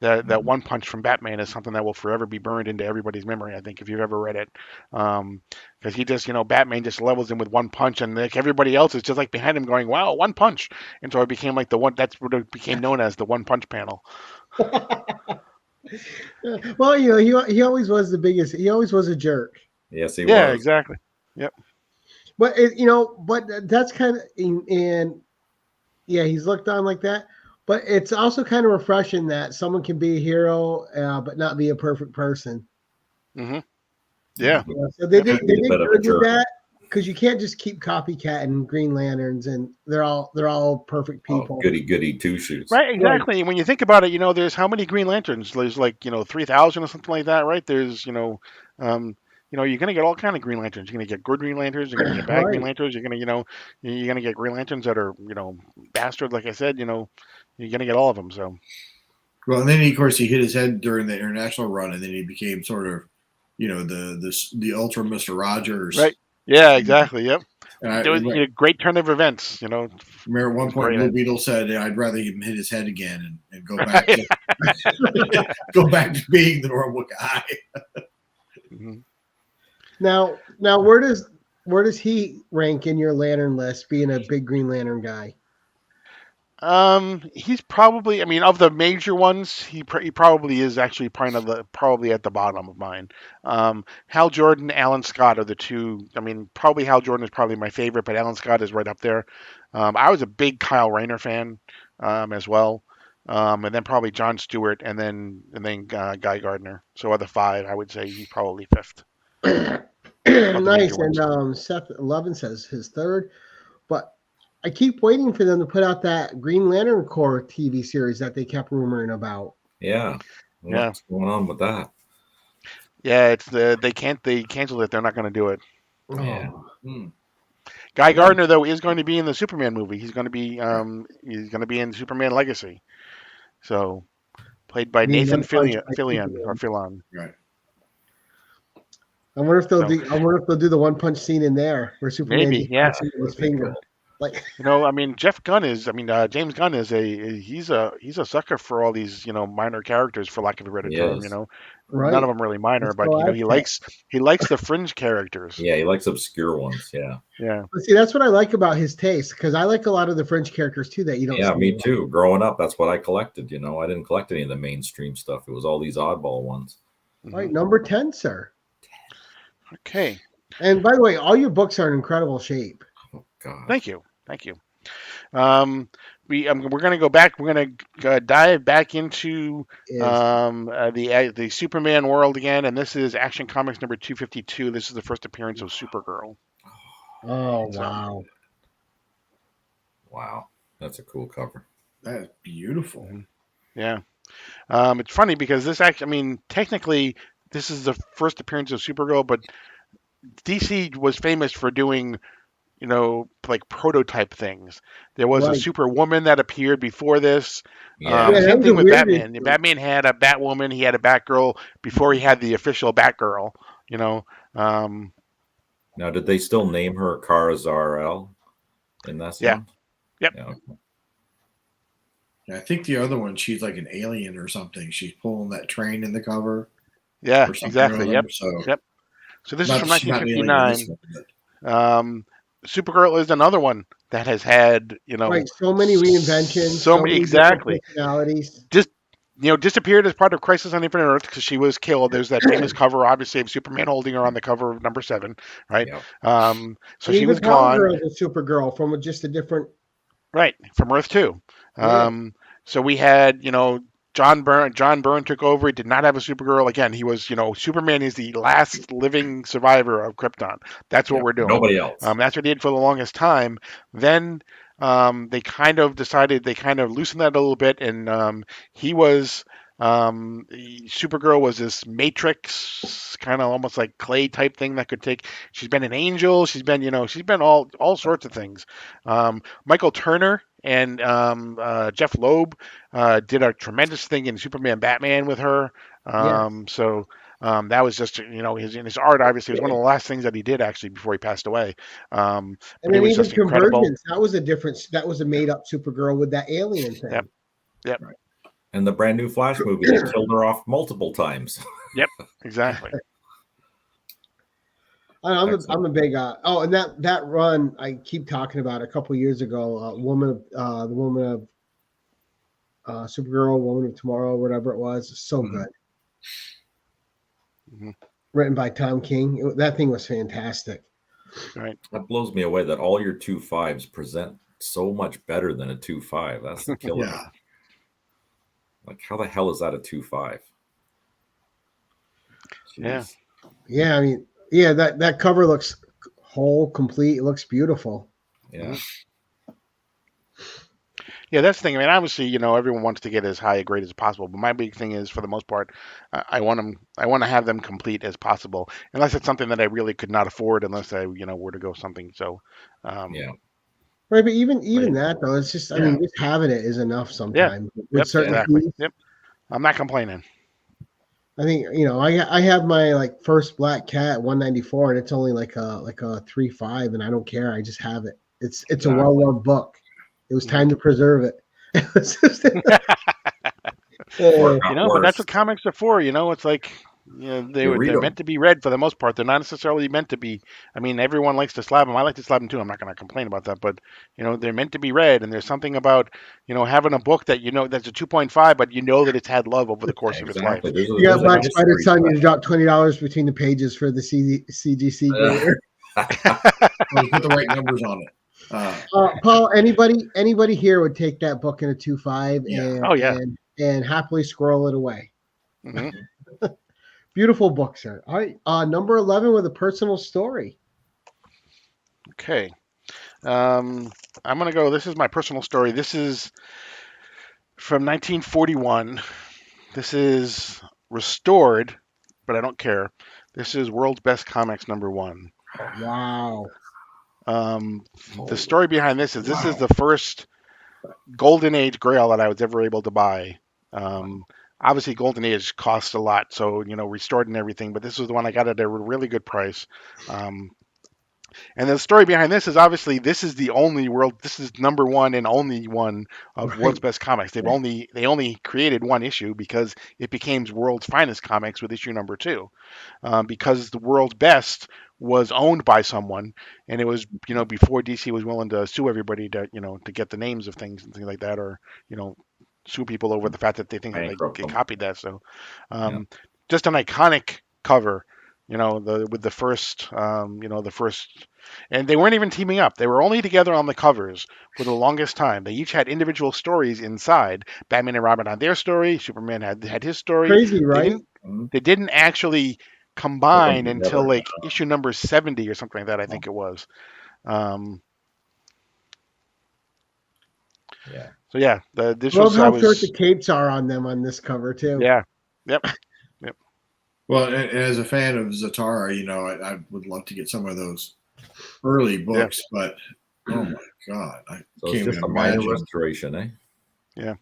That one punch from Batman is something that will forever be burned into everybody's memory. I think if you've ever read it, because he just Batman just levels him with one punch, and like everybody else is just like behind him going, "Wow, one punch!" And so it became like the one that's what it became known as the one punch panel. Well, he always was the biggest. He always was a jerk. Yes, he Yeah, was. exactly. Yep. But but that's kind of and yeah, he's looked on like that. But it's also kind of refreshing that someone can be a hero, but not be a perfect person. Mm-hmm. Yeah. So they Yeah, did be a bit of a good with jerk. that, because you can't just keep copycatting Green Lanterns and they're all perfect people. Oh, goody two shoes. Right, exactly. And when you think about it, there's how many Green Lanterns? There's like 3,000 or something like that, right? There's you're gonna get all kind of Green Lanterns. You're gonna get good Green Lanterns. You're gonna get bad Green Right. Lanterns. You're gonna get Green Lanterns that are bastard, like I said. You're gonna get all of them. So. Well, and then of course he hit his head during the international run, and then he became sort of, the Ultra Mister Rogers. Right. Yeah. Exactly. Yep. And It was a great turn of events. remember at one point Blue Beetle said, "I'd rather him hit his head again and go back to go back to being the normal guy." Mm-hmm. Now where does he rank in your Lantern list, being a big Green Lantern guy? He's probably. I mean, of the major ones, he probably is actually probably at the bottom of mine. Hal Jordan, Alan Scott are the two. I mean, probably Hal Jordan is probably my favorite, but Alan Scott is right up there. I was a big Kyle Rayner fan as well, and then probably John Stewart, and then Guy Gardner. So of the five, I would say he's probably fifth. Nice. And Seth Levin says his third, but I keep waiting for them to put out that Green Lantern Corps TV series that they kept rumoring about. Yeah. What's going on with that? Yeah, it's they canceled it. They're not going to do it. Yeah. Guy Gardner though is going to be in the Superman movie. He's going to be in Superman Legacy. So played by Nathan Fillion. Right. I wonder if they'll do the one punch scene in there where Superman punches his finger. Like, I mean, James Gunn is he's a sucker for all these minor characters, for lack of a better term. right. None of them really minor, but he likes the fringe characters. Yeah, he likes obscure ones. Yeah. Yeah. But see, that's what I like about his taste, because I like a lot of the French characters too that you don't. Yeah, see me too. Growing up, that's what I collected. I didn't collect any of the mainstream stuff. It was all these oddball ones. All right, number 10, sir. Okay. And by the way, all your books are in incredible shape. Oh God. Thank you. We're going to go back. We're going to dive back into the Superman world again, and this is Action Comics number 252. This is the first appearance of Supergirl. Oh wow! Wow, that's a cool cover. That is beautiful. Yeah, it's funny because technically, this is the first appearance of Supergirl, but DC was famous for doing like prototype things. There was a Superwoman that appeared before this. Yeah. Same thing with Batman. Batman had a Batwoman. He had a Batgirl before he had the official Batgirl. Now, did they still name her Kara Zor-El in that? Yeah. Yep. Yeah, okay. Yeah, I think the other one, she's like an alien or something. She's pulling that train in the cover. Yeah, exactly. Yep. So, yep. So this is from 1959. Supergirl is another one that has had, so many reinventions, so many exactly personalities. Just disappeared as part of Crisis on Infinite Earth because she was killed. There's that famous cover, obviously, of Superman holding her on the cover of number 7, right? Yep. So she was gone. Supergirl from just a different, right, from Earth 2. So we had, John Byrne took over. He did not have a Supergirl. Again, he was, Superman is the last living survivor of Krypton. That's what we're doing. Nobody else. That's what he did for the longest time. Then they kind of decided they kind of loosened that a little bit, and he was Supergirl was this matrix kind of almost like clay type thing that could take. She's been an angel. She's been all sorts of things. Michael Turner and Jeff Loeb did a tremendous thing in Superman Batman with her. Yeah. That was just his art obviously was one of the last things that he did actually before he passed away. And But it then was even just incredible. Convergence, that was a made up Supergirl with that alien thing. Yep. Yep. Right. And the brand new Flash movie, they killed her off multiple times. Yep. Exactly. I'm a big and that run I keep talking about a couple years ago, the woman of Supergirl, Woman of Tomorrow, whatever it was, so Mhm. good. Mhm. Written by Tom King. That thing was fantastic. Right. That blows me away that all your 2.5s present so much better than a 2.5. That's the killer. Yeah. Like, how the hell is that a 2.5? Yeah. Yeah, I mean, yeah, that cover looks whole, complete. It looks beautiful. Yeah. Yeah, that's the thing. I mean, obviously, everyone wants to get as high a grade as possible, but my big thing is, for the most part, I want to have them complete as possible, unless it's something that I really could not afford, unless I, were to go something. So, Yeah. Right, but even that though, it's just I mean, just having it is enough sometimes. With yep, certain exactly. piece, Yep, I'm not complaining. I think I have my like first Black Cat 194, and it's only like a 3.5, and I don't care. I just have it. It's a Exactly. well loved book. It was time to preserve it. It's just- Or it got But that's worse. what comics are for. It's like, You read they're 'em. meant to be read for the most part. They're not necessarily meant to be. I mean, everyone likes to slap them. I like to slap them too. I'm not going to complain about that. But they're meant to be read, and there's something about having a book that that's a 2.5, but that it's had love over the course of its life. Exactly. You got Black history Spider to telling you that. to drop $20 between the pages for the CGC grader. Well, you put the right numbers on it. Paul, anybody here would take that book in a 2.5 Yeah. and Oh, yeah. and happily scroll it away. hmm Beautiful book, sir. All right, number 11 with a personal story. Okay. I'm going to go. This is my personal story. This is from 1941. This is restored, but I don't care. This is World's Best Comics #1. Wow. The story behind this is the first Golden Age Grail that I was ever able to buy. Obviously, Golden Age costs a lot, so restored and everything. But this was the one I got at a really good price. And the story behind this is obviously this is the only This is #1 and only one of World's Best Comics. They only created one issue because it became World's Finest Comics with issue #2. Because the World's Best was owned by someone, and it was before DC was willing to sue everybody to to get the names of things and things like that, or sue people over the fact that they think that Bankrupt they them. copied that. So, just an iconic cover. With the first, and they weren't even teaming up. They were only together on the covers for the longest time. They each had individual stories inside. Batman and Robin had their story. Superman had his story. Crazy, right? They didn't actually combine Put them until together. like issue number 70 or something like that. I think it was. Yeah. So yeah, this Love was. how short the capes are on them on this cover too. Yeah. Yep. Well, and as a fan of Zatara, I would love to get some of those early books, but oh my god, I So it's can't just even a minor imagine. restoration, eh? Yeah.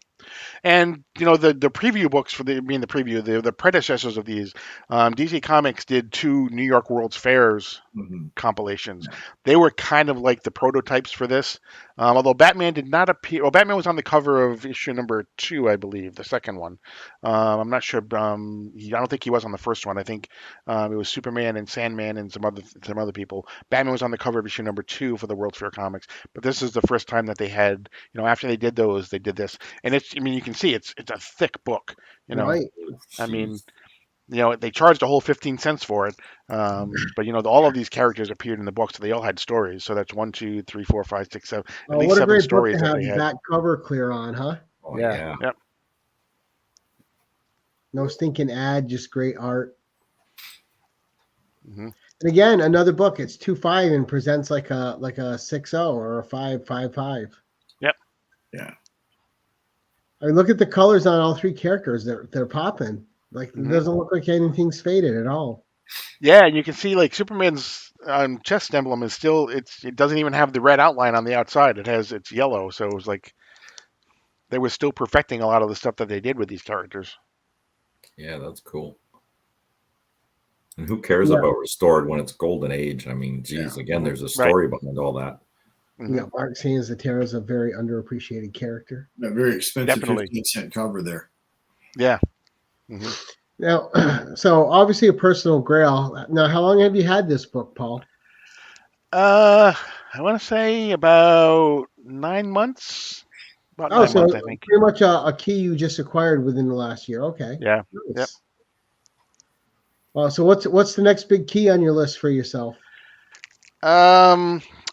And the preview books the predecessors of these, DC Comics did 2 New York World's Fairs Mhm. compilations. They were kind of like the prototypes for this. Although Batman did not appear. Well, Batman was on the cover of issue #2, I believe, the second one. I'm not sure. I don't think he was on the first one. I think it was Superman and Sandman and some other people. Batman was on the cover of issue #2 for the World's Fair Comics. But this is the first time that they had. After they did those, they did this, and it's. I mean, you can see it's a thick book. Right. I mean, they charged a whole 15 cents for it. But all of these characters appeared in the book, so they all had stories. So that's 1, 2, 3, 4, 5, 6, 7. At least What a 7 great book stories to that have they the had. back cover clear on, huh? Oh, Yeah. yeah. No stinking ad, just great art. hmm And again, another book. It's 2.5 and presents like a 6.0 or a 5.55. I mean, look at the colors on all three characters. They're popping. Like it doesn't look like anything's faded at all. Yeah, and you can see like Superman's chest emblem is still it doesn't even have the red outline on the outside. It's yellow, so it was like they were still perfecting a lot of the stuff that they did with these characters. Yeah, that's cool. And who cares Yeah. about restored when it's golden age? I mean, geez, again, there's a story behind all that. Yeah, Mark Sands Zatara is a very underappreciated character. A very expensive Definitely. 15-cent cover there. Yeah. Now, so obviously a personal grail. Now, how long have you had this book, Paul? I want to say about 9 months. About 9 months, I think. Pretty much a key you just acquired within the last year. Okay. Yeah. Nice. Yep. So what's the next big key on your list for yourself?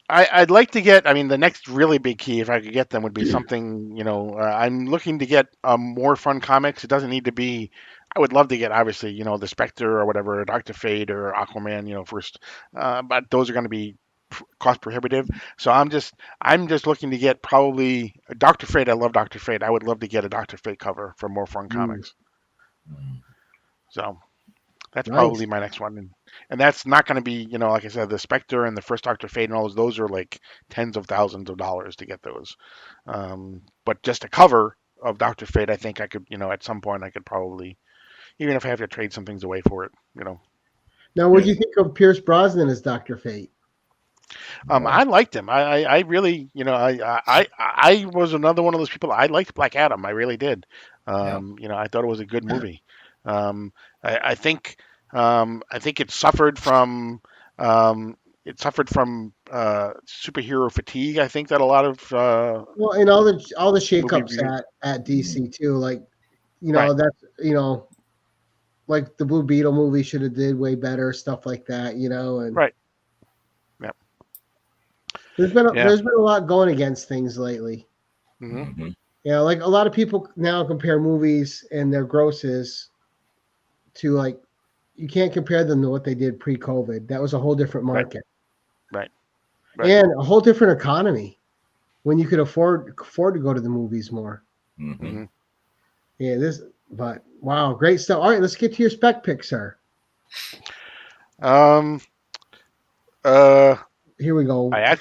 I'd like to get. I mean, the next really big key, if I could get them, would be something. I'm looking to get more fun comics. It doesn't need to be. I would love to get, obviously, the Spectre or whatever, Dr. Fate or Aquaman, first. But those are going to be cost prohibitive. So I'm just looking to get probably Dr. Fate. I love Dr. Fate. I would love to get a Dr. Fate cover for more fun comics. So that's probably my next one. And that's not going to be, like I said, the Spectre and the first Dr. Fate and all those are like tens of thousands of dollars to get those. But just a cover of Dr. Fate, I think I could, at some point I could probably, even if I have to trade some things away for it, Now, what do you think of Pierce Brosnan as Dr. Fate? I liked him. I really, I was another one of those people. I liked Black Adam. I really did. I thought it was a good movie. I think it suffered from superhero fatigue. I think that a lot of well, and all the shakeups at DC too, like that's like the Blue Beetle movie should have did way better, stuff like that, and right. Yeah. There's been a lot going against things lately. Mm-hmm. Like a lot of people now compare movies and their grosses to like you can't compare them to what they did pre-COVID. That was a whole different market, right. And a whole different economy when you could afford to go to the movies more. Yeah, but wow, great stuff. All right, let's get to your spec pick, sir. Here we go. I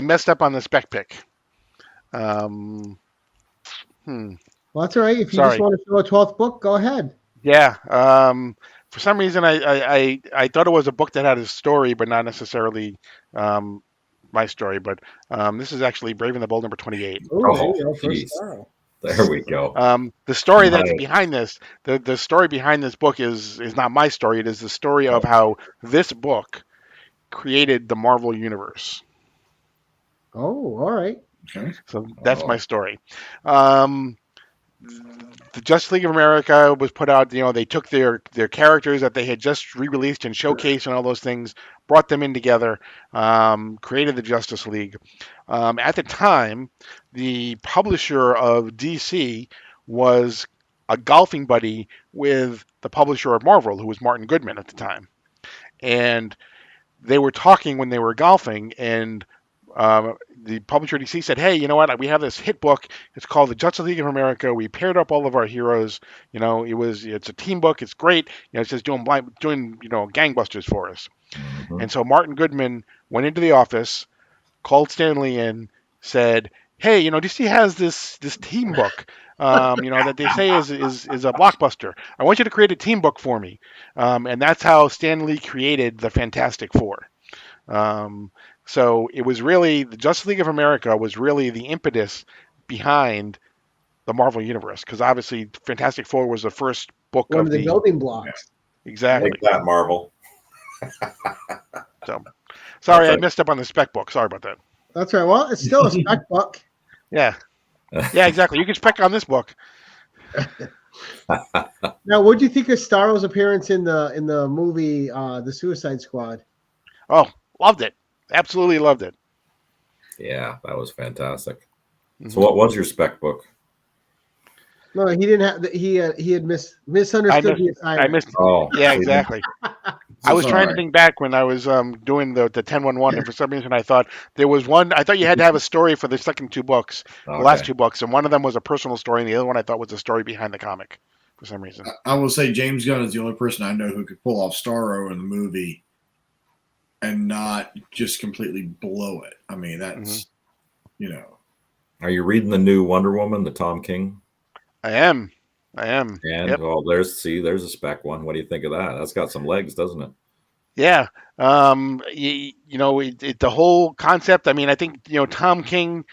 messed up on the spec pick. Well, that's all right. If you just want to show a 12th book, go ahead. Yeah. For some reason, I thought it was a book that had a story, but not necessarily my story. But this is actually Brave and the Bold number 28. There we go. The story that's behind this, the story behind this book is not my story. It is the story of how this book created the Marvel Universe. Oh, all right. Okay. So that's my story. The Justice League of America was put out. They took their characters that they had just re-released and showcased and all those things, brought them in together, created the Justice League. At the time, the publisher of DC was a golfing buddy with the publisher of Marvel, who was Martin Goodman at the time, and they were talking when they were golfing, and the publisher DC said, "Hey, you know what? We have this hit book. It's called The Justice League of America. We paired up all of our heroes. It's a team book. It's great. It's just doing gangbusters for us." And so Martin Goodman went into the office, called Stan Lee in, said, "Hey, DC has this team book, that they say is a blockbuster. I want you to create a team book for me." And that's how Stan Lee created the Fantastic Four. So it was really the Justice League of America was really the impetus behind the Marvel Universe, because obviously Fantastic Four was the first book of the building blocks. Exactly. Like that, Marvel. So, sorry, I messed up on the spec book. Sorry about that. That's right. Well, it's still a spec book. Yeah. Yeah, exactly. You can spec on this book. Now, what do you think of Starro's appearance in the movie The Suicide Squad? Oh, loved it. Absolutely loved it. Yeah, that was fantastic. So, what was your spec book? No, he didn't have. He had misunderstood the assignment. I missed. Oh, yeah, exactly. I was trying to Sorry. think back when I was doing the 1011, and for some reason I thought there was one. I thought you had to have a story for the second two books, the last Okay. two books, and one of them was a personal story, and the other one I thought was a story behind the comic, for some reason. I will say James Gunn is the only person I know who could pull off Starro in the movie and not just completely blow it. I mean, that's you know. Are you reading the new Wonder Woman, the Tom King? I am. And Yep. there's a spec one. What do you think of that? That's got some legs, doesn't it? Yeah. The whole concept. I mean, I think Tom King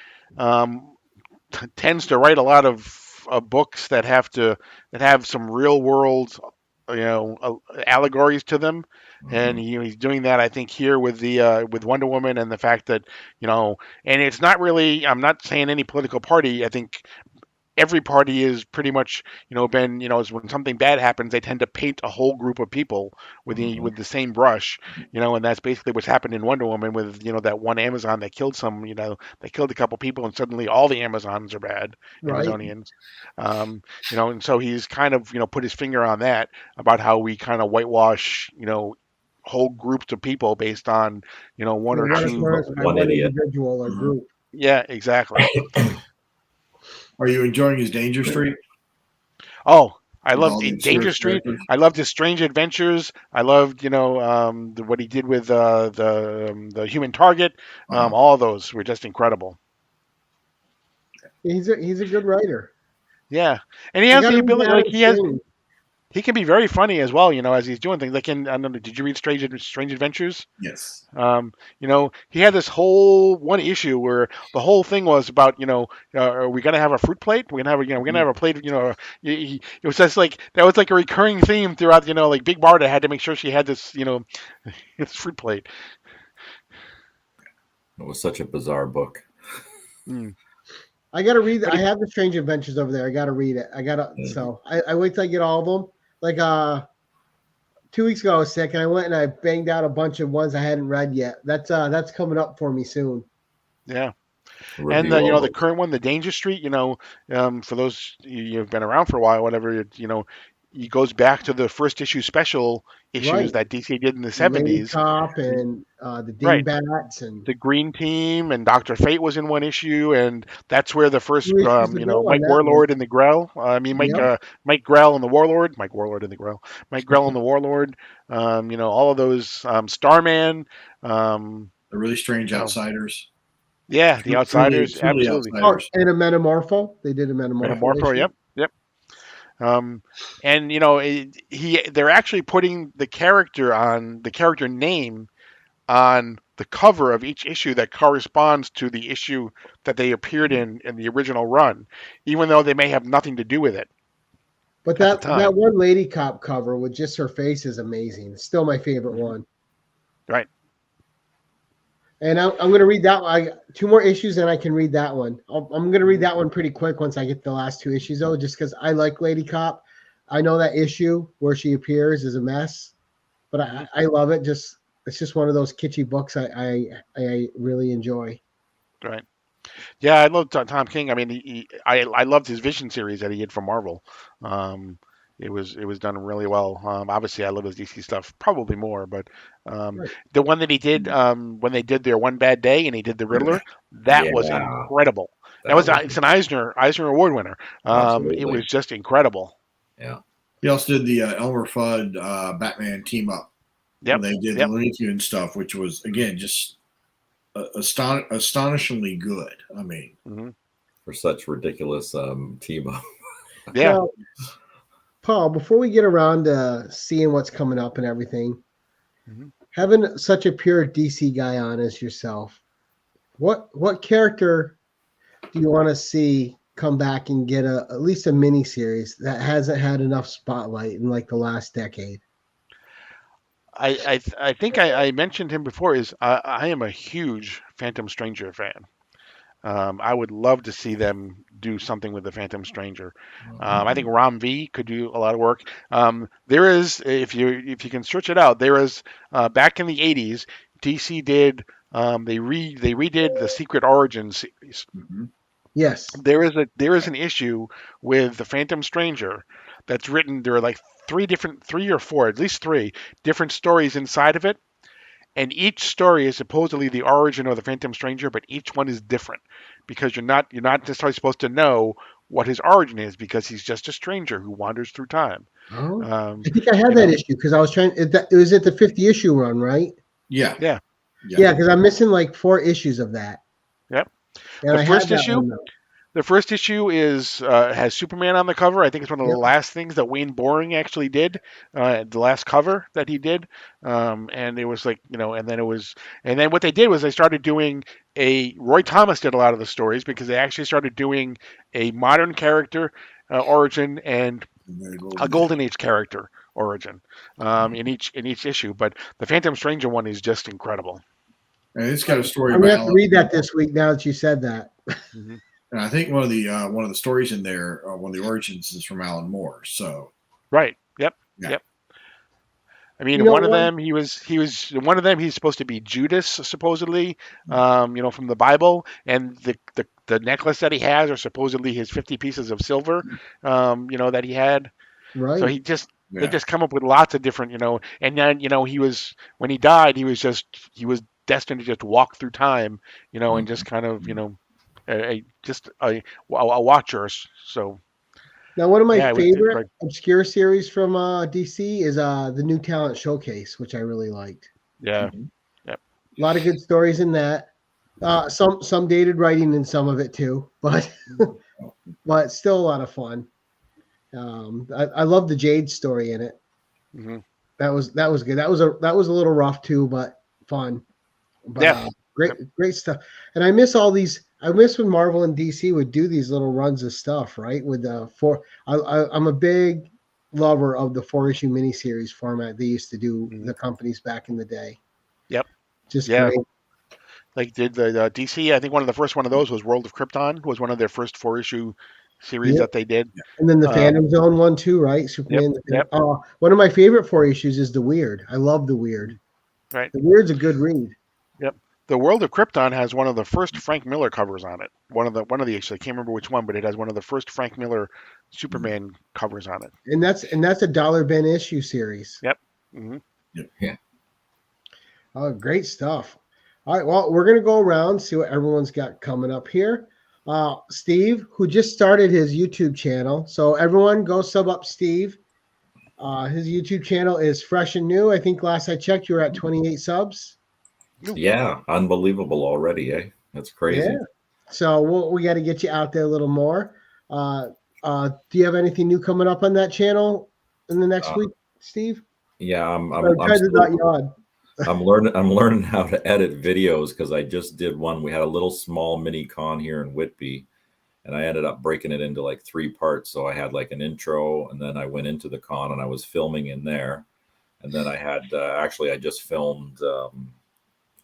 tends to write a lot of books that have some real world allegories to them, and he's doing that I think here with the with Wonder Woman, and the fact that and it's not really, I'm not saying any political party. I think every party is pretty much been is when something bad happens, they tend to paint a whole group of people with the same brush, and that's basically what's happened in Wonder Woman with that one Amazon that killed they killed a couple people, and suddenly all the Amazons are bad, Right. Amazonians. And so he's kind of put his finger on that, about how we kind of whitewash whole groups of people based on one or two. One idiot. individual or group. Yeah, exactly. Are you enjoying his Danger Street? Oh, I With all loved the Danger absurd Street. characters? I loved his Strange Adventures. I loved, what he did with the Human Target. All of those were just incredible. He's a good writer. Yeah, and he I has gotta the read ability. Adam Like Strange. he can be very funny as well. As he's doing things. Like I don't know. Did you read Strange Adventures? Yes. He had this whole one issue where the whole thing was about, are we gonna have a fruit plate? We're gonna have a plate. It was just like that was like a recurring theme throughout. Like Big Barda had to make sure she had this, this fruit plate. It was such a bizarre book. I gotta read. I have the Strange Adventures over there. I gotta read it. So I wait till I get all of them. Like 2 weeks ago I was sick, and I went and I banged out a bunch of ones I hadn't read yet. That's coming up for me soon. Yeah. Review And all the those. current one, the Danger Street, for those you've been around for a while, whatever, he goes back to the first issue special issues Right. that DC did in the Lady 70s. Cop and the Right. Dingbats and The Green Team, and Dr. Fate was in one issue, and that's where the first, 2 issues ago on Mike that Warlord one. and the Grell. Mike Grell and the Warlord. Mike Warlord and the Grell. Mike Grell and the Warlord. All of those. Starman. The Really Strange you know, Outsiders. Yeah, the Outsiders. Truly Absolutely. Outsiders. and a Metamorpho. They did a Metamorpho. Metamorpho. Yep. And they're actually putting the character name on the cover of each issue that corresponds to the issue that they appeared in the original run, even though they may have nothing to do with it. But at the time. that one Lady Cop cover with just her face is amazing. It's still my favorite one. Right. And I'm going to read that one. I got 2 more issues, and I can read that one. I'm going to read that one pretty quick once I get the last 2 issues, though, just because I like Lady Cop. I know that issue where she appears is a mess, but I love it. It's just one of those kitschy books I really enjoy. Right. Yeah, I love Tom King. I mean, I loved his Vision series that he did for Marvel. It was done really well. Obviously, I love his DC stuff probably more, but Right. the one that he did when they did their One Bad Day and he did the Riddler, that was Yeah. incredible. It's an Eisner Award winner. It was just incredible. Yeah. He also did the Elmer Fudd Batman team up. Yep. They did the Looney Tunes stuff, which was again just astonishingly good. I mean, For such ridiculous team up. Yeah. Now, Paul, before we get around to seeing what's coming up and everything, having such a pure DC guy on as yourself, what character do you want to see come back and get at least a mini series that hasn't had enough spotlight in like the last decade? I think I mentioned him before. I am a huge Phantom Stranger fan. I would love to see them do something with the Phantom Stranger. I think Ram V could do a lot of work. There is, if you can search it out, there is back in the '80s, DC did they redid the Secret Origins series. Yes. There is an issue with the Phantom Stranger that's written. There are like three or four, at least three different stories inside of it. And each story is supposedly the origin of the Phantom Stranger, but each one is different because you're not necessarily supposed to know what his origin is because he's just a stranger who wanders through time. Oh, Um, I think I had you that know, issue because I was trying. It was at the 50 issue run, right? Yeah. yeah, Yeah, because I'm missing like 4 issues of that, yep. and The I had first that issue, one though. the first issue is has Superman on the cover. I think it's one of the Yep. last things that Wayne Boring actually did, the last cover that he did. And it was like, and then what they did was they started doing Roy Thomas did a lot of the stories because they actually started doing a modern character origin and a Golden Age character origin in each issue. But the Phantom Stranger one is just incredible. And it's got a story I'm about gonna have to read that this week now that you said that. Mm-hmm. and I think one of the stories in there, one of the origins is from Alan Moore. So Right. Yep. Yeah. Yep. I mean, You know one of what? them one of them he's supposed to be Judas supposedly, from the Bible, and the necklace that he has are supposedly his 50 pieces of silver, that he had. Right. So they just come up with lots of different, and then when he died, he was destined to just walk through time, and just kind of, a watcher. So Now, one of my yeah, it was favorite great. obscure series from DC is the New Talent Showcase, which I really liked. Yeah. A lot of good stories in that. Some dated writing in some of it too, but but still a lot of fun. I love the Jade story in it. Mm-hmm. That was good. That was a little rough too, but fun. But Yeah. great stuff. And I miss all these. I miss when Marvel and DC would do these little runs of stuff, right? With the I'm a big lover of the 4-issue miniseries format they used to do the companies back in the day. Yep. Just Yeah. great. Like did the DC? I think one of the first one of those was World of Krypton. Was one of their first 4-issue series that they did. And then the Phantom Zone one too, right? Superman. Yep. One of my favorite 4 issues is the Weird. I love the Weird. Right. The Weird's a good read. Yep. The World of Krypton has one of the first Frank Miller covers on it. One of the issues. I can't remember which one, but it has one of the first Frank Miller Superman covers on it. And that's a $1 bin issue series. Yep. Mm-hmm. Yeah. Oh, great stuff. All right, well, we're going to go around, see what everyone's got coming up here. Steve, who just started his YouTube channel. So everyone go sub up Steve. His YouTube channel is fresh and new. I think last I checked, you were at 28 subs. Yeah, unbelievable already, eh? That's crazy. Yeah. So we got to get you out there a little more. Do you have anything new coming up on that channel in the next week, Steve? Yeah, I'm learning how to edit videos because I just did one. We had a little small mini con here in Whitby, and I ended up breaking it into like 3 parts. So I had like an intro, and then I went into the con and I was filming in there, and then I had I just filmed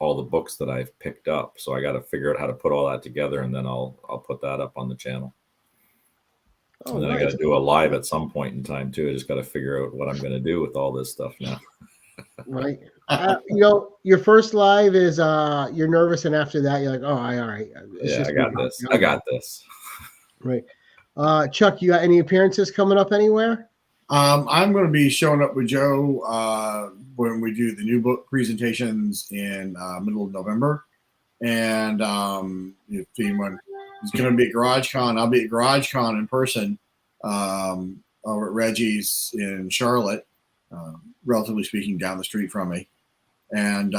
all the books that I've picked up. So I got to figure out how to put all that together, and then I'll put that up on the channel. Oh, and then nice. I got to do a live at some point in time too. I just got to figure out what I'm going to do with all this stuff now. Right. Your first live is you're nervous, and after that you're like, oh, all right. I got this. I got this. Right. Chuck, you got any appearances coming up anywhere? I'm going to be showing up with Joe when we do the new book presentations in middle of November. And if anyone is going to be at GarageCon, I'll be at GarageCon in person over at Reggie's in Charlotte, relatively speaking, down the street from me. And,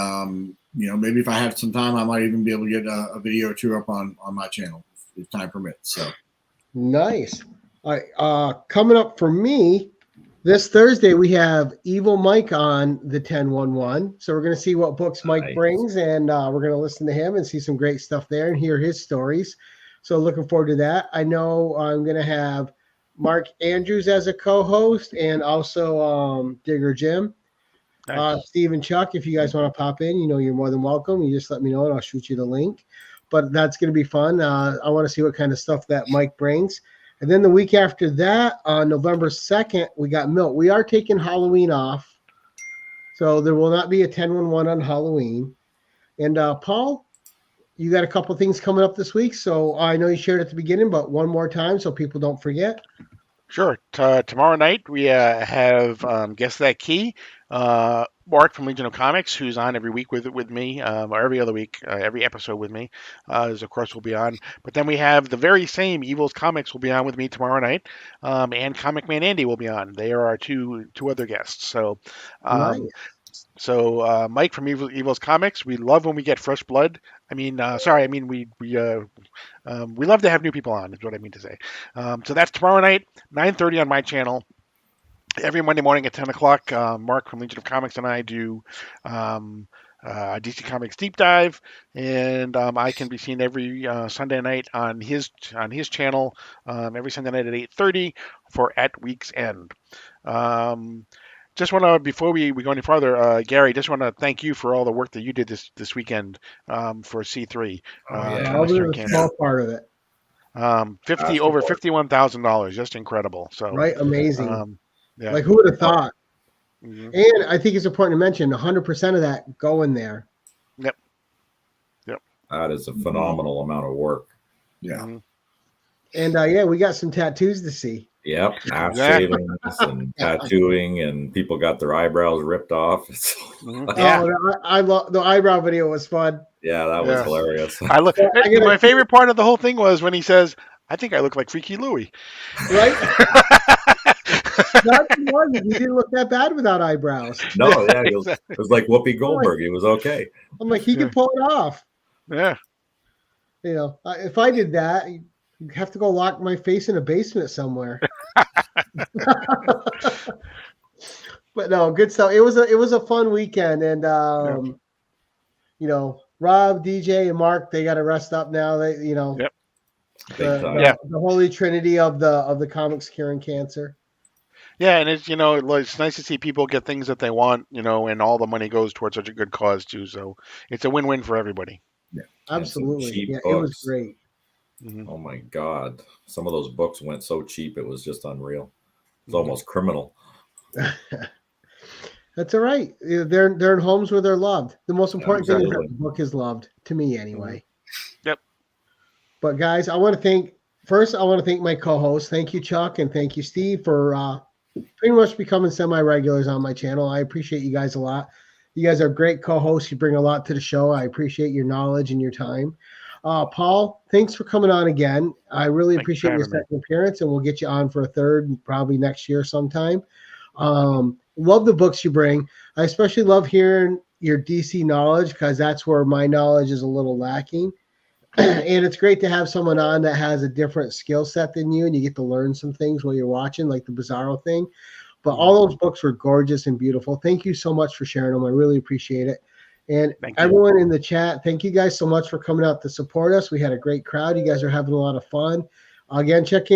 maybe if I have some time, I might even be able to get a video or two up on my channel if time permits. So nice. All right. Coming up for me, this Thursday, we have Evil Mike on the 1011. So we're going to see what books Mike brings, and we're going to listen to him and see some great stuff there and hear his stories. So looking forward to that. I know I'm going to have Mark Andrews as a co-host and also Digger Jim. Nice. Steve and Chuck, if you guys want to pop in, you're more than welcome. You just let me know and I'll shoot you the link. But that's going to be fun. I want to see what kind of stuff that Mike brings. And then the week after that, on November 2nd, we got Milt. We are taking Halloween off. So there will not be a 10-1-1 on Halloween. And Paul, you got a couple things coming up this week. So I know you shared at the beginning, but one more time so people don't forget. Sure. Tomorrow night we have Guess That Key. Mark from Legion of Comics, who's on every week with me, or every other week, every episode with me, is of course will be on. But then we have the very same Evil's Comics will be on with me tomorrow night, and Comic Man Andy will be on. They are our two other guests. So, Nice. Mike from Evil's Comics, we love when we get fresh blood. I mean, sorry, I mean we love to have new people on. Is what I mean to say. So that's tomorrow night, 9:30 on my channel. Every Monday morning at 10 o'clock, Mark from Legion of Comics and I do DC Comics Deep Dive, and I can be seen every Sunday night on his channel, every Sunday night at 8:30 for At Week's End. Just want to, before we go any farther, Gary, just want to thank you for all the work that you did this weekend for C3. yeah. That was a small part of it. Over $51,000, just incredible. So Right, amazing. Yeah. Like, who would have thought? Mhm. And I think it's important to mention 100% of that going there. Yep. That is a phenomenal amount of work. Yeah. Mhm. And yeah, we got some tattoos to see. Yep, half Exactly. shavings and tattooing, and people got their eyebrows ripped off. It's, Mhm. Yeah. Oh, I love the eyebrow video was fun. yeah, that was Yeah. hilarious. I look. My favorite part of the whole thing was when he says, "I think I look like Freaky Louie." Right? That's the one. He didn't look that bad without eyebrows. No, yeah, it was like Whoopi Goldberg. He was okay. I'm like, he can pull it off. Yeah. You know, if I did that, you'd have to go lock my face in a basement somewhere. But no, good stuff. It was a fun weekend, and you know, Rob, DJ, and Mark, they got to rest up now. They, you know, Yep. Big time. the holy trinity of the comics curing cancer. Yeah, and it's it's nice to see people get things that they want, and all the money goes towards such a good cause too. So it's a win-win for everybody. Absolutely, cheap yeah, it was books. great. Mhm. Oh my God, some of those books went so cheap it was just unreal. It was almost criminal. That's all right. They're in homes where they're loved. The most important thing is that Absolutely. the book is loved, to me anyway. Yep. But guys, I want to thank my co-host. Thank you, Chuck, and thank you, Steve, for pretty much becoming semi-regulars on my channel. I appreciate you guys a lot. You guys are great co-hosts. You bring a lot to the show. I appreciate your knowledge and your time. Paul, thanks for coming on again. I really Thank you appreciate for your having me. second appearance, and we'll get you on for a third probably next year sometime. Love the books you bring. I especially love hearing your DC knowledge because that's where my knowledge is a little lacking. And it's great to have someone on that has a different skill set than you, and you get to learn some things while you're watching, like the Bizarro thing. But all those books were gorgeous and beautiful. Thank you so much for sharing them. I really appreciate it. And Thank you. everyone in the chat, thank you guys so much for coming out to support us. We had a great crowd. You guys are having a lot of fun. Again, check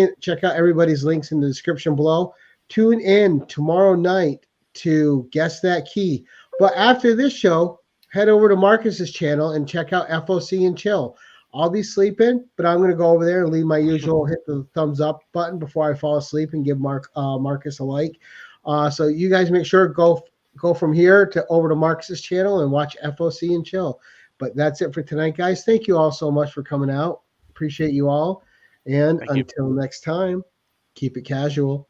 out everybody's links in the description below. Tune in tomorrow night to Guess That Key. But after this show, head over to Marcus's channel and check out FOC and Chill. I'll be sleeping, but I'm going to go over there and leave my usual hit the thumbs up button before I fall asleep and give Marcus a like. So you guys make sure go from here to over to Marcus's channel and watch FOC and Chill. But that's it for tonight, guys. Thank you all so much for coming out. Appreciate you all. And Thank you. until next time, keep it casual.